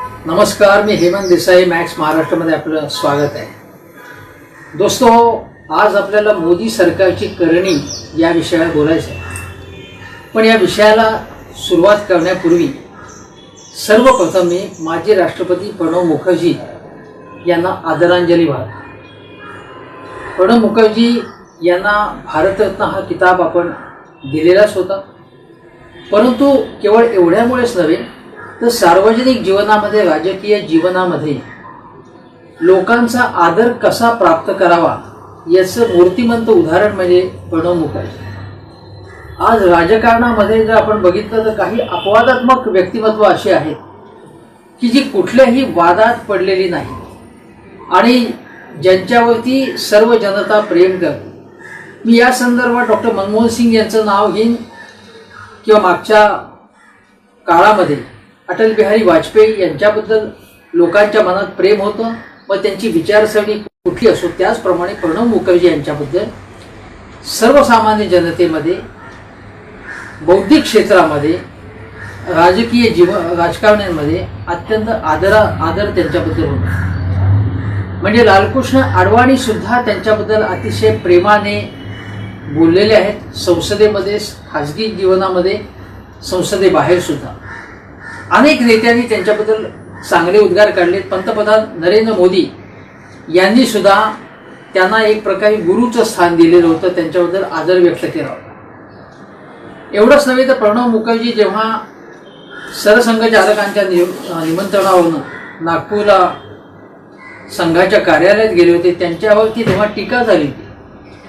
नमस्कार, मी हेमंत देसाई, मॅक्स महाराष्ट्रामध्ये आपलं स्वागत आहे. दोस्तो, आज आपल्याला मोदी सरकारची करणी या विषयावर बोलायचं आहे. पण या विषयाला सुरुवात करण्यापूर्वी सर्वप्रथम मी माजी राष्ट्रपती प्रणव मुखर्जी यांना आदरांजली वाहतो. प्रणव मुखर्जी यांना भारतरत्न हा किताब आपण दिलेलाच होता, परंतु केवळ एवढ्यामुळेच नव्हे तर सार्वजनिक जीवनामध्ये, राजकीय जीवनामध्ये लोकांचा आदर कसा प्राप्त करावा याचं मूर्तिमंत उदाहरण म्हणजे प्रणव मुखर्जी. आज राजकारणामध्ये जर आपण बघितलं तर काही अपवादात्मक व्यक्तिमत्व असे आहेत की जी कुठल्याही वादात पडलेली नाही आणि ज्यांच्यावरती सर्व जनता प्रेम करते. मी या संदर्भात डॉक्टर मनमोहन सिंग यांचं नाव घेईन किंवा मागच्या काळामध्ये अटल बिहारी वाजपेयी यांच्याबद्दल लोकांच्या मनात प्रेम होतं व त्यांची विचारसरणी कुठली असो, त्याचप्रमाणे प्रणव मुखर्जी यांच्याबद्दल सर्वसामान्य जनतेमध्ये, बौद्धिक क्षेत्रामध्ये, राजकीय राजकारण्यांमध्ये अत्यंत आदर त्यांच्याबद्दल होता. म्हणजे लालकृष्ण अडवाणी सुद्धा त्यांच्याबद्दल अतिशय प्रेमाने बोललेले आहेत. संसदेमध्ये, खाजगी जीवनामध्ये, संसदेबाहेर सुद्धा अनेक नेत्यांनी त्यांच्याबद्दल चांगले उद्गार काढलेत. पंतप्रधान नरेंद्र मोदी यांनी सुद्धा त्यांना एक प्रकारे गुरुचं स्थान दिलेलं होतं, त्यांच्याबद्दल आदर व्यक्त केला होता. एवढंच नव्हे तर प्रणव मुखर्जी जेव्हा सरसंघचालकांच्या निमंत्रणावरून नागपूरला संघाच्या कार्यालयात गेले होते, त्यांच्यावरती तेव्हा टीका झाली होती.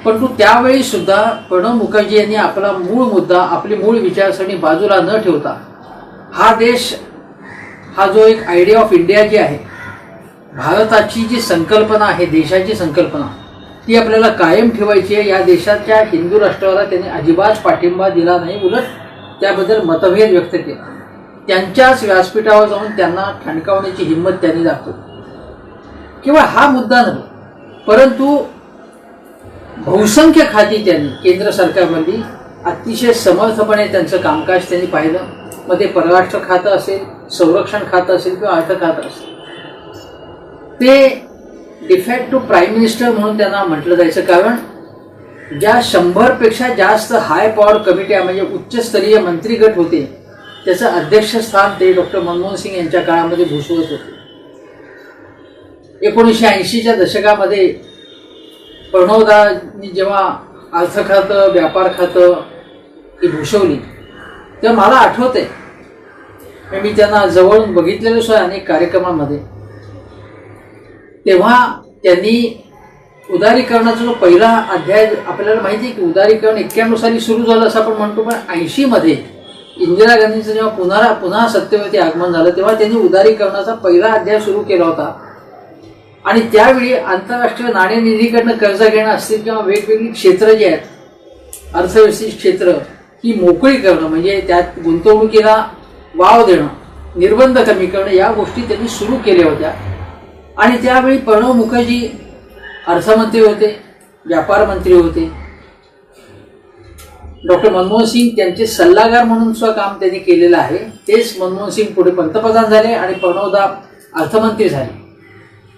परंतु त्यावेळी सुद्धा प्रणव मुखर्जी यांनी आपला मूळ मुद्दा, आपली मूळ विचारसरणी बाजूला न ठेवता हा देश, हा जो एक आयडिया ऑफ इंडिया जी आहे, भारताची जी संकल्पना आहे, देशाची संकल्पना, ती आपल्याला कायम ठेवायची आहे. या देशाच्या हिंदू राष्ट्राला त्यांनी अजिबात पाठिंबा दिला नाही, उलट त्याबद्दल मतभेद व्यक्त केला. त्यांच्याच व्यासपीठावर जाऊन त्यांना ठणकावण्याची हिंमत त्यांनी दाखवली. केवळ हा मुद्दा नव्हे, परंतु बहुसंख्य खाती त्यांनी केंद्र सरकारमधली अतिशय समर्थपणे त्यांचं कामकाज त्यांनी पाहिलं. मग ते परराष्ट्र खातं असेल, संरक्षण खातं असेल किंवा अर्थ खातं असेल, ते डिफॅक्टो प्राईम मिनिस्टर म्हणून त्यांना म्हटलं जायचं. कारण ज्या 100पेक्षा जास्त हाय पॉवर कमिट्या म्हणजे उच्चस्तरीय मंत्रिगट होते, त्याचं अध्यक्षस्थान ते डॉक्टर मनमोहन सिंग यांच्या काळामध्ये भूषवत होते. 1980च्या दशकामध्ये प्रणवदांनी जेव्हा अर्थ खातं, व्यापार खातं ही भूषवली, तेव्हा मला आठवतंय, मी त्यांना जवळून बघितलेलं सुद्धा अनेक कार्यक्रमांमध्ये. तेव्हा त्यांनी उदारीकरणाचा जो पहिला अध्याय, आपल्याला माहिती आहे की उदारीकरण 91 साली सुरू झालं असं आपण म्हणतो, पण 80मध्ये इंदिरा गांधींचं जेव्हा पुन्हा सत्तेवरती आगमन झालं, तेव्हा त्यांनी उदारीकरणाचा पहिला अध्याय सुरू केला होता. आणि त्यावेळी आंतरराष्ट्रीय नाणेनिधीकडनं कर्ज घेणं असतील किंवा वेगवेगळी क्षेत्र जी आहेत, अर्थव्यवस्थेची क्षेत्र ही मोकळी करणं, म्हणजे त्यात गुंतवणुकीला वाव देणं, निर्बंध कमी करणं, या गोष्टी त्यांनी सुरू केल्या होत्या. आणि त्यावेळी प्रणव मुखर्जी अर्थमंत्री होते, व्यापार मंत्री होते. डॉक्टर मनमोहन सिंग त्यांचे सल्लागार म्हणून सुद्धा काम त्यांनी केलेलं आहे. तेच मनमोहन सिंग पुढे पंतप्रधान झाले आणि प्रणवदा अर्थमंत्री झाले.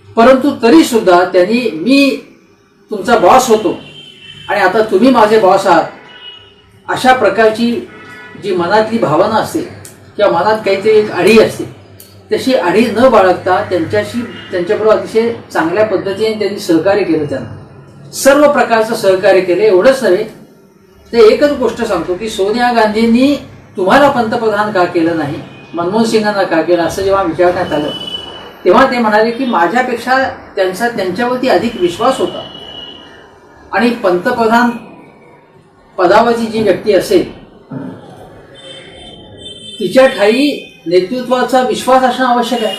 परंतु तरी सुद्धा त्यांनी, मी तुमचा बॉस होतो आणि आता तुम्ही माझे बॉस आहात, अशा प्रकारची जी मनातली भावना असते किंवा मनात काहीतरी एक आढी असते, तशी आढी न बाळगता त्यांच्याबरोबर अतिशय चांगल्या पद्धतीने त्यांनी सहकार्य केलं. त्यांना सर्व प्रकारचं सहकार्य केलं. एवढंच नव्हे, ते एकच गोष्ट सांगतो की सोनिया गांधींनी तुम्हाला पंतप्रधान का केलं नाही, मनमोहन सिंगांना का केलं, असं जेव्हा विचारण्यात आलं, तेव्हा ते म्हणाले की माझ्यापेक्षा त्यांच्यावरती अधिक विश्वास होता आणि पंतप्रधान पदावरची जी व्यक्ती असेल तिच्या ठाई नेतृत्वाचा विश्वास असणं आवश्यक आहे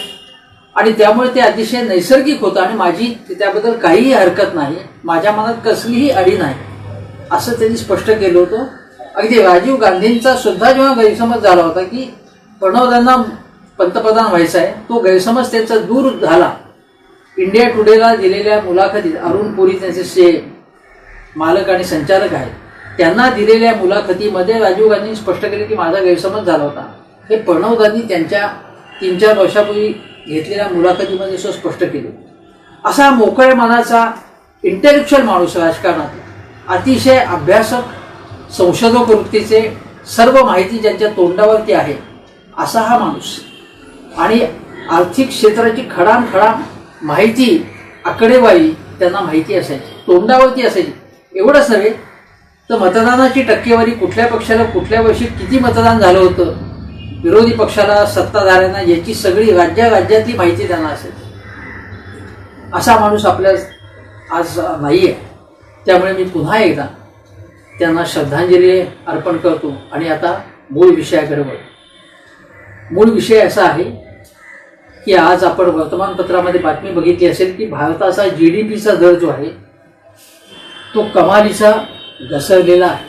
आणि त्यामुळे ते अतिशय नैसर्गिक होतं आणि माझी त्याबद्दल काहीही हरकत नाही, माझ्या मनात कसलीही अडी नाही, असं त्यांनी स्पष्ट केलं होतं. अगदी राजीव गांधींचा सुद्धा जेव्हा गैरसमज झाला होता की प्रणवदांना पंतप्रधान व्हायचं आहे, तो गैरसमज त्यांचा दूर झाला. इंडिया टुडेला दिलेल्या मुलाखतीत अरुण पुरी त्यांचे मालक आणि संचालक आहेत, त्यांना दिलेल्या मुलाखतीमध्ये राजीव गांधींनी स्पष्ट केले की माझा गैरसमज झाला होता. हे प्रणव गांधी त्यांच्या 3-4 वर्षापूर्वी घेतलेल्या मुलाखतीमध्ये असं स्पष्ट केलं. असा मोकळ्या मनाचा इंटेलेक्च्युअल माणूस राजकारणात, अतिशय अभ्यासक, संशोधक वृत्तीचे, सर्व माहिती ज्यांच्या तोंडावरती आहे असा हा माणूस. आणि आर्थिक क्षेत्राची खडानखडा माहिती, आकडेवारी त्यांना माहिती असायची, तोंडावरती असायची. एवढंच नव्हे तर मतदानाची टक्केवारी, कुठल्या पक्षाला कुठल्या वर्षी किती मतदान झालं होतं, विरोधी पक्षाला, सत्ताधाऱ्यांना, याची सगळी राज्यातली माहिती त्यांना असायची. असा माणूस आपल्या आज नाही आहे. त्यामुळे मी पुन्हा एकदा त्यांना श्रद्धांजली अर्पण करतो. आणि आता मूळ विषयाकडे वळतो. मूळ विषय असा आहे की आज आपण वर्तमानपत्रामध्ये बातमी बघितली असेल की भारताचा GDPचा दर जो आहे तो कमालीचा घसरलेला आहे.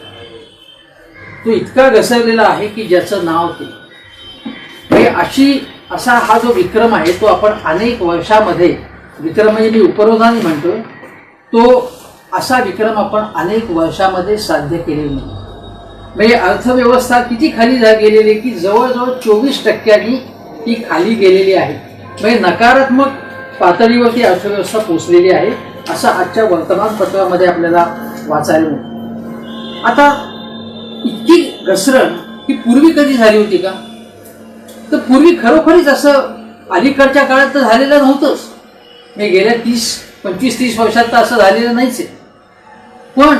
तो इतका घसरलेला आहे की ज्याचं नाव ते असा हा जो विक्रम आहे तो आपण अनेक वर्षामध्ये, विक्रम म्हणजे मी उपरोधाने म्हणतोय, तो असा विक्रम आपण अनेक वर्षामध्ये साध्य केलेला नाही. म्हणजे अर्थव्यवस्था किती खाली गेलेली की जवळजवळ 24% ती खाली गेलेली आहे. म्हणजे नकारात्मक पातळीवरती अर्थव्यवस्था पोचलेली आहे असं आजच्या वर्तमानपत्रामध्ये आपल्याला वाचायला मिळतं. आता इतकी घसरण ही पूर्वी कधी झाली होती का? तर पूर्वी खरोखरीच असं अलीकडच्या काळात तर झालेलं नव्हतंच. म्हणजे गेल्या 25-30 वर्षात तर असं झालेलं नाहीच आहे. पण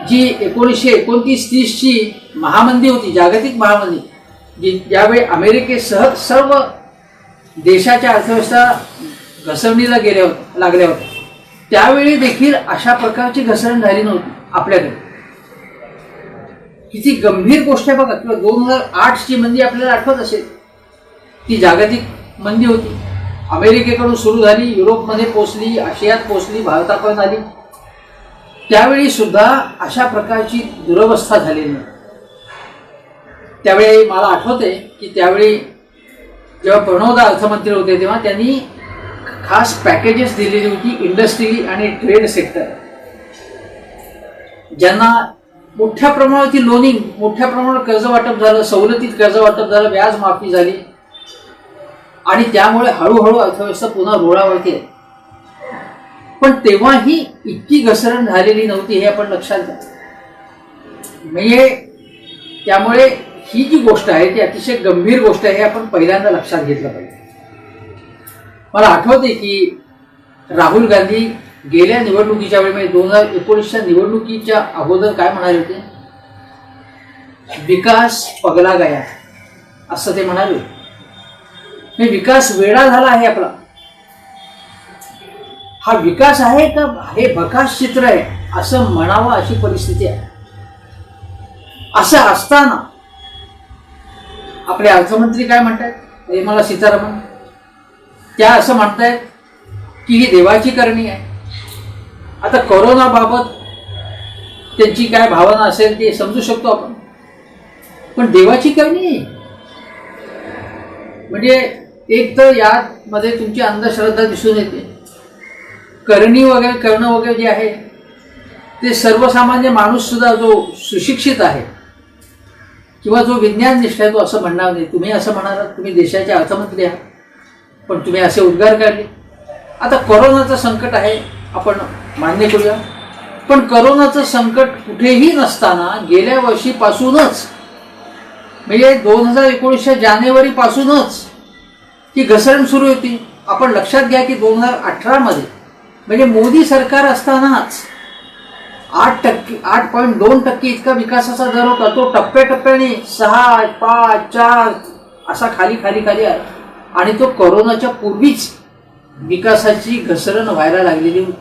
जी 1929-30ची महामंदी होती, जागतिक महामंदी, जी ज्यावेळी अमेरिकेसह सर्व देशाच्या अर्थव्यवस्था घसरणीला लागल्या होत्या, त्यावेळी देखील अशा प्रकारची घसरण झाली नव्हती आपल्याकडे. किती गंभीर गोष्ट आहे बघा. किंवा 2008ची मंदी आपल्याला आठवत असेल, ती जागतिक मंदी होती. अमेरिकेकडून सुरू झाली, युरोपमध्ये पोचली, आशियात पोचली, भारतापर्यंत आली. त्यावेळी सुद्धा अशा प्रकारची दुरवस्था झालेली नाही. त्यावेळी मला आठवते की त्यावेळी जेव्हा प्रणवदा अर्थमंत्री होते तेव्हा त्यांनी खास पॅकेजेस दिलेली होती इंडस्ट्री आणि ट्रेड सेक्टर, ज्यांना मोठ्या प्रमाणावरती लोनिंग, मोठ्या प्रमाणात कर्ज वाटप झालं, सवलतीत कर्ज वाटप झालं, व्याज माफी झाली आणि त्यामुळे हळूहळू अर्थव्यवस्था पुन्हा रुळावरती आहे. पण तेव्हाही इतकी घसरण झालेली नव्हती हे आपण लक्षात घ्या. म्हणजे त्यामुळे ही जी गोष्ट आहे ती अतिशय गंभीर गोष्ट आहे हे आपण पहिल्यांदा लक्षात घेतलं पाहिजे. मला आठवते की राहुल गांधी गेल्या निवडणुकीच्या वेळी, म्हणजे 2019च्या निवडणुकीच्या अगोदर काय म्हणाले होते, विकास पगला गया असं ते म्हणाले. हे विकास वेडा झाला आहे आपला. हा विकास आहे का हे भकास चित्र आहे असं म्हणावं अशी परिस्थिती आहे. असं असताना आपले अर्थमंत्री काय म्हणतात, निर्मला सीतारामन, त्या असं म्हणतायत की ही देवाची करणी आहे. आता कोरोनाबाबत त्यांची काय भावना असेल ते समजू शकतो आपण, पण देवाची करणी आहे म्हणजे एक तर यामध्ये तुमची अंधश्रद्धा दिसून येते. करणी वगैरे करणं वगैरे जे आहे ते सर्वसामान्य माणूस सुद्धा जो सुशिक्षित आहे किंवा जो विज्ञाननिष्ठ आहे तो असं म्हणणार नाही. तुम्ही असं म्हणालात, तुम्ही देशाचे अर्थमंत्री आहात, पण तुम्ही असे उद्गार काढले. आता कोरोनाचं संकट आहे आपण मान्य करूया, पण कोरोनाचं संकट कुठेही नसताना गेल्या वर्षीपासूनच, म्हणजे 2019च्या जानेवारीपासूनच ही घसरण सुरू होती. आपण लक्षात घ्या की 2018मध्ये म्हणजे मोदी सरकार असतानाच 8.2% इतका विकासाचा दर होता. तो टप्प्याटप्प्याने 6, 5, 4 असा खाली आला आणि तो कोरोनाच्या पूर्वीच विकासाची घसरण व्हायला लागलेली होती.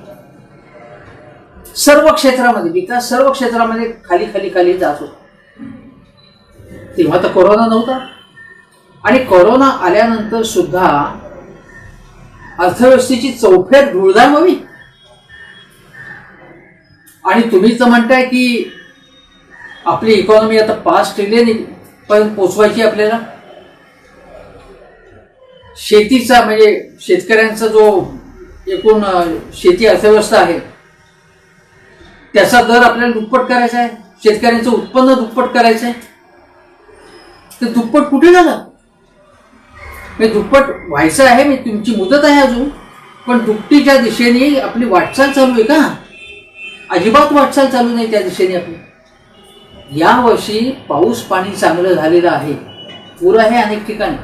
सर्व क्षेत्रामध्ये विकास सर्व क्षेत्रामध्ये खाली जात होता. तेव्हा तर कोरोना नव्हता आणि कोरोना आल्यानंतर सुद्धा अर्थव्यवस्थेची चौफेर धूळधाम हवी. आणि तुम्ही तर म्हणताय की आपली इकॉनॉमी आता 5 ट्रिलियन पर्यंत पोचवायची आपल्याला. शेतीचा म्हणजे शेतकऱ्यांचा जो एकूण शेती अर्थव्यवस्था आहे त्याचा दर आपल्याला दुप्पट करायचा आहे, शेतकऱ्यांचं उत्पन्न दुप्पट करायचं आहे. तर दुप्पट कुठे झालं? मी दुप्पट व्हायचं आहे, मी तुमची मुदत आहे अजून, पण दुपटीच्या दिशेने आपली वाटचाल चालू आहे का? अजिबात वाटचाल चालू नाही त्या दिशेने आपली. यावर्षी पाऊस पाणी चांगलं झालेलं आहे, पूर आहे अनेक ठिकाणी,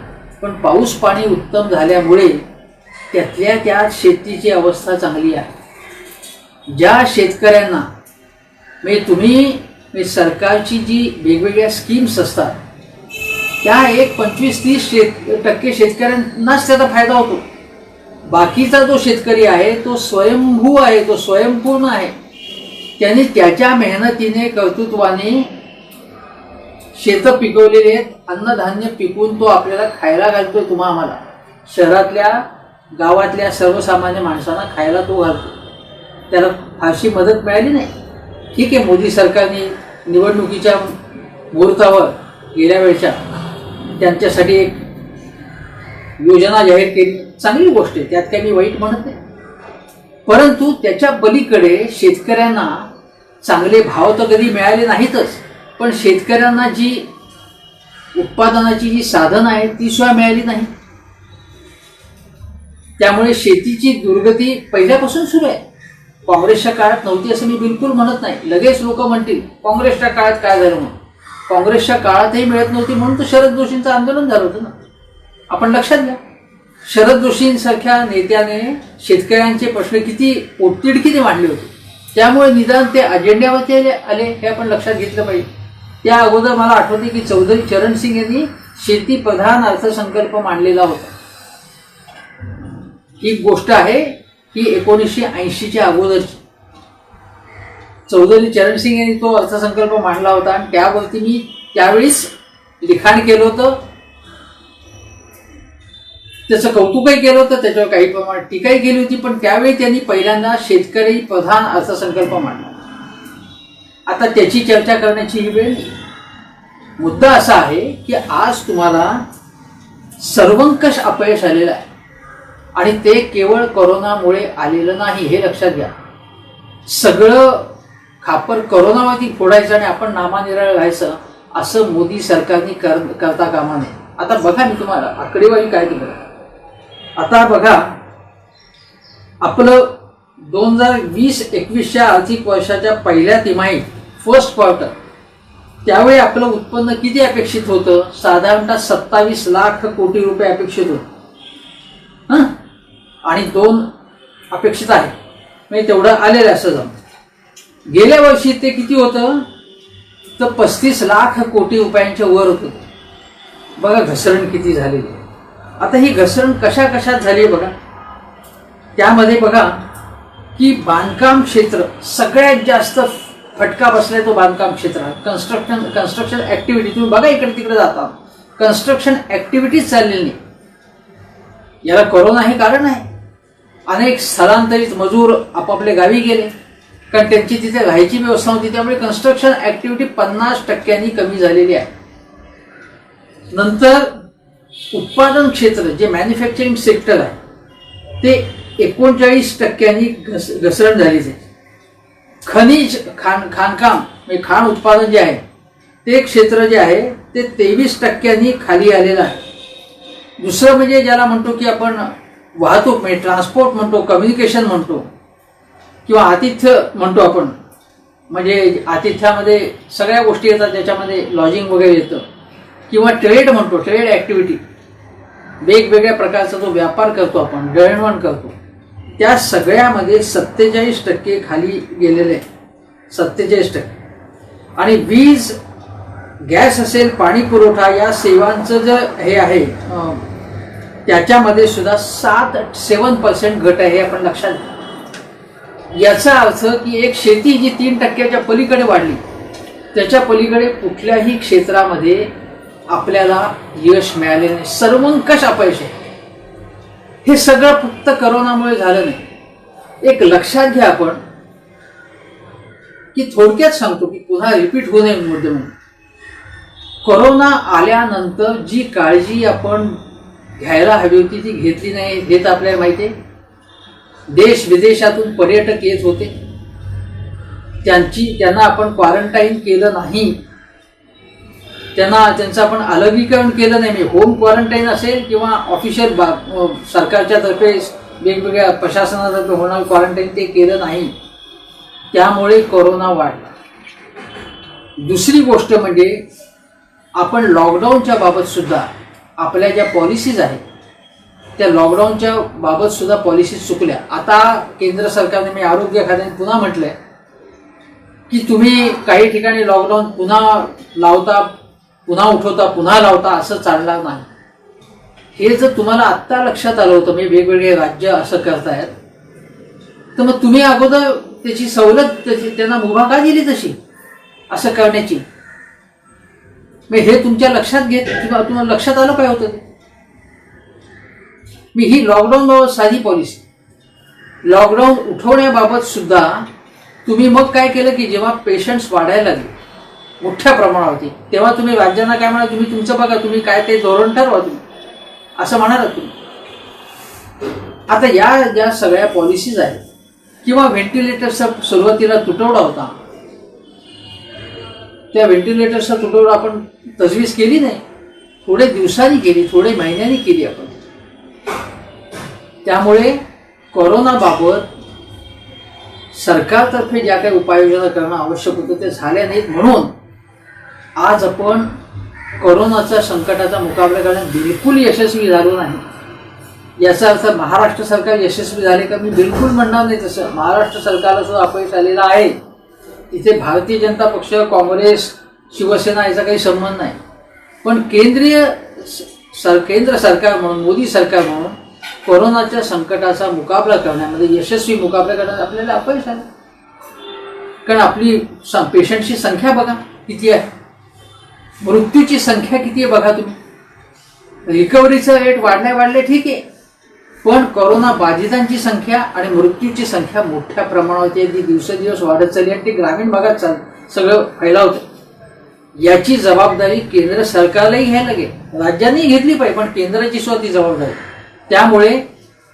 पण पाऊस पाणी उत्तम झाल्यामुळे त्यातल्या त्यात शेतीची अवस्था चांगली आहे. ज्या शेतकऱ्यांना म्हणजे तुम्ही सरकारची जी वेगवेगळ्या स्कीम्स असतात त्या 25-30% शेतकऱ्यांनाच त्याचा फायदा होतो. बाकीचा जो शेतकरी आहे तो स्वयंभू आहे, तो स्वयंपूर्ण आहे. त्यांनी त्याच्या मेहनतीने कर्तृत्वाने शेतं पिकवलेले आहेत, अन्नधान्य पिकून तो आपल्याला खायला घालतोय. तुम्हा आम्हाला शहरातल्या गावातल्या सर्वसामान्य माणसांना खायला तो घालतो. त्याला फारशी मदत मिळाली नाही. ठीक आहे, मोदी सरकारने निवडणुकीच्या मुहूर्तावर गेल्या वेळच्या त्यांच्यासाठी एक योजना जाहीर केली, चांगली गोष्ट आहे, त्यात काही मी वाईट म्हणत नाही. परंतु त्याच्या पलीकडे शेतकऱ्यांना चांगले भाव तर कधी मिळाले नाहीतच, पण शेतकऱ्यांना जी उत्पादनाची जी साधनं आहेत ती सुद्धा मिळाली नाही. त्यामुळे शेतीची दुर्गती पहिल्यापासून सुरू आहे. काँग्रेसच्या काळात नव्हती असं मी बिलकुल म्हणत नाही. लगेच लोक म्हणतील काँग्रेसच्या काळात काय झालं म्हणून. काँग्रेसच्या काळातही मिळत नव्हती म्हणून तर शरद जोशींचं आंदोलन झालं होतं ना. आपण लक्षात घ्या, शरद जोशींसारख्या नेत्याने शेतकऱ्यांचे प्रश्न किती पोटतिडकीने मांडले होते. त्यामुळे निदान ते अजेंड्यावरती आले हे आपण लक्षात घेतलं पाहिजे. त्या अगोदर मला आठवते की चौधरी चरण सिंग यांनी शेती प्रधान अर्थसंकल्प मांडलेला होता. ही गोष्ट आहे की 1980च्या अगोदरची. चौधरी चरण सिंग यांनी तो अर्थसंकल्प मांडला होता आणि त्यावरती मी त्यावेळीच लिखाण केलं होतं. त्याचं कौतुकही केलं होतं, त्याच्यावर काही प्रमाणात टीकाही केली होती, पण त्यावेळी त्यांनी पहिल्यांदा शेतकरी प्रधान अर्थसंकल्प मांडला. आता त्याची चर्चा करण्याची ही वेळ नाही. मुद्दा असा आहे की आज तुम्हाला सर्वंकष अपयश आलेलं आहे आणि ते केवळ कोरोनामुळे आलेलं नाही हे लक्षात घ्या. सगळं खापर कोरोनावरती फोडायचं आणि आपण नामानिराळ व्हायचं असं मोदी सरकारने करता कामा नये. आता बघा, मी तुम्हाला आकडेवारी काय दिलं. आता बघा, आपलं 2020-21च्या आर्थिक वर्षाच्या पहिल्या तिमाहीत फर्स्ट क्वार्टर त्यावेळी आपलं उत्पन्न किती अपेक्षित होतं? साधारणतः 27 लाख कोटी रुपये अपेक्षित होतं. आणि 2 अपेक्षित आहे, म्हणजे तेवढं आलेलं असं जमतं. गेल्या वर्षी ते किती होतं तर 35 लाख कोटी रुपयांच्या वर होतं. बघा घसरण किती झालेली आहे. आता ही घसरण कशा कशात झाली आहे बघा. त्यामध्ये बघा की बांधकाम क्षेत्र सगळ्यात जास्त फटका बसलाय, तो बांधकाम क्षेत्र. कन्स्ट्रक्शन ऍक्टिव्हिटी तुम्ही बघा, इकडे तिकडे जाता कन्स्ट्रक्शन ऍक्टिव्हिटीज चाललेली नाही. याला कोरोना हे कारण आहे. अनेक स्थलांतरित मजूर आपापल्या गावी गेले कारण त्यांची तिथे राहायची व्यवस्था होती. त्यामुळे कन्स्ट्रक्शन ऍक्टिव्हिटी 50% कमी झालेली आहे. नंतर उत्पादन क्षेत्र जे मॅन्युफॅक्चरिंग सेक्टर आहे ते 39% घसरण झालीच आहे. खनिज खाणकाम म्हणजे खाण उत्पादन जे आहे ते क्षेत्र जे आहे ते 23% खाली आलेलं आहे. दुसरं म्हणजे ज्याला म्हणतो की आपण वाहतूक म्हणजे ट्रान्सपोर्ट म्हणतो, कम्युनिकेशन म्हणतो किंवा आतिथ्य म्हणतो आपण, म्हणजे आतिथ्यामध्ये सगळ्या गोष्टी येतात, त्याच्यामध्ये लॉजिंग वगैरे येतं, किंवा ट्रेड म्हणतो, ट्रेड ॲक्टिव्हिटी, वेगवेगळ्या प्रकारचा जो व्यापार करतो आपण, दळणवळण करतो, त्या सगळ्यामध्ये 47% खाली गेलेले आहे. 47%. आणि वीज, गॅस असेल, पाणी पुरवठा या सेवांचं जर हे आहे त्याच्यामध्ये सुद्धा 7% घट आहे हे आपण लक्षात घ्या. याचा अर्थ की एक शेती जी 3% पलीकडे वाढली त्याच्या पलीकडे कुठल्याही क्षेत्रामध्ये आपल्याला यश मिळाले नाही. सर्वंकष अपयश आहे. हे सगळं फक्त करोनामुळे झालं नाही. एक लक्षात घ्या आपण की थोडक्यात सांगतो की पुन्हा रिपीट होऊ नये मुद्दे म्हणून, कोरोना आल्यानंतर जी काळजी आपण घ्यायला हवी होती ती घेतली नाही हे तर आपल्याला माहिती आहे. देश विदेशातून पर्यटक येत होते, त्यांना आपण क्वारंटाईन केलं नाही त्यांचं आपण अलगीकरण केलं नाही. होम क्वारंटाईन असेल किंवा ऑफिशियल सरकारच्या तर्फे वेगवेगळ्या प्रशासनातर्फे होणारं क्वारंटाईन ते केलं नाही, त्यामुळे कोरोना वाढला. दुसरी गोष्ट म्हणजे आपण लॉकडाऊनच्या बाबत सुद्धा आपल्या ज्या पॉलिसीज आहेत त्या लॉकडाऊनच्या बाबत सुद्धा पॉलिसीज चुकल्या. आता केंद्र सरकारने, मी आरोग्य खात्याने पुन्हा म्हटलंय की तुम्ही काही ठिकाणी लॉकडाऊन पुन्हा लावता, पुन्हा उठवता, पुन्हा लावता, असं चालणार नाही. हे जर तुम्हाला आत्ता लक्षात आलं होतं, म्हणजे वेगवेगळे राज्य असं करतायत, तर मग तुम्ही अगोदर त्याची सवलत त्यांना मुभा का दिली तशी असं करण्याची? मग हे तुमच्या लक्षात घेत किंवा तुम्हाला लक्षात आलं पाहिजे होतं. मी ही लॉकडाऊन बाबत साधी पॉलिसी, लॉकडाऊन उठवण्याबाबत सुद्धा तुम्ही मग काय केलं की जेव्हा पेशंट्स वाढायला लागले मोठ्या प्रमाणावरती, तेव्हा तुम्ही राज्यांना काय म्हणा, तुम्ही तुमचं बघा, तुम्ही काय ते धोरण ठरवा, तुम्ही असं म्हणालात तुम्ही. आता या ज्या सगळ्या पॉलिसीज आहेत किंवा व्हेंटिलेटरचा सुरुवातीला तुटवडा होता, त्या व्हेंटिलेटरचा तुटवडा आपण तजवीज केली नाही, थोडे दिवसांनी केली, थोडे महिन्यांनी केली आपण. त्यामुळे कोरोनाबाबत सरकारतर्फे ज्या काही उपाययोजना करणं आवश्यक होतं ते झाल्या नाहीत. म्हणून आज आपण कोरोनाच्या संकटाचा मुकाबला करण्यात बिलकुल यशस्वी झालो नाही. याचा अर्थ महाराष्ट्र सरकार यशस्वी झाले का मी बिलकुल म्हणणार नाही. तसं महाराष्ट्र सरकारला सुद्धा अपयश आलेलं आहे. तिथे भारतीय जनता पक्ष, काँग्रेस, शिवसेना याचा काही संबंध नाही. पण केंद्र सरकार म्हणून, मोदी सरकार म्हणून कोरोनाच्या संकटाचा मुकाबला करण्यामध्ये, यशस्वी मुकाबला करण्यात आपल्याला अपयश आलं. कारण आपली पेशंटची संख्या बघा किती आहे, मृत्यूची संख्या किती आहे बघा तुम्ही. रिकव्हरीचं रेट वाढले ठीक आहे, पण कोरोना बाधितांची संख्या आणि मृत्यूची संख्या मोठ्या प्रमाणावरती ती दिवसेंदिवस वाढत चालली आणि ती ग्रामीण भागात सगळं फैलावतं. याची जबाबदारी केंद्र सरकारलाही घ्यायला लागेल, राज्यांनी घेतली पाहिजे, पण केंद्राची सुद्धा ती जबाबदारी. त्यामुळे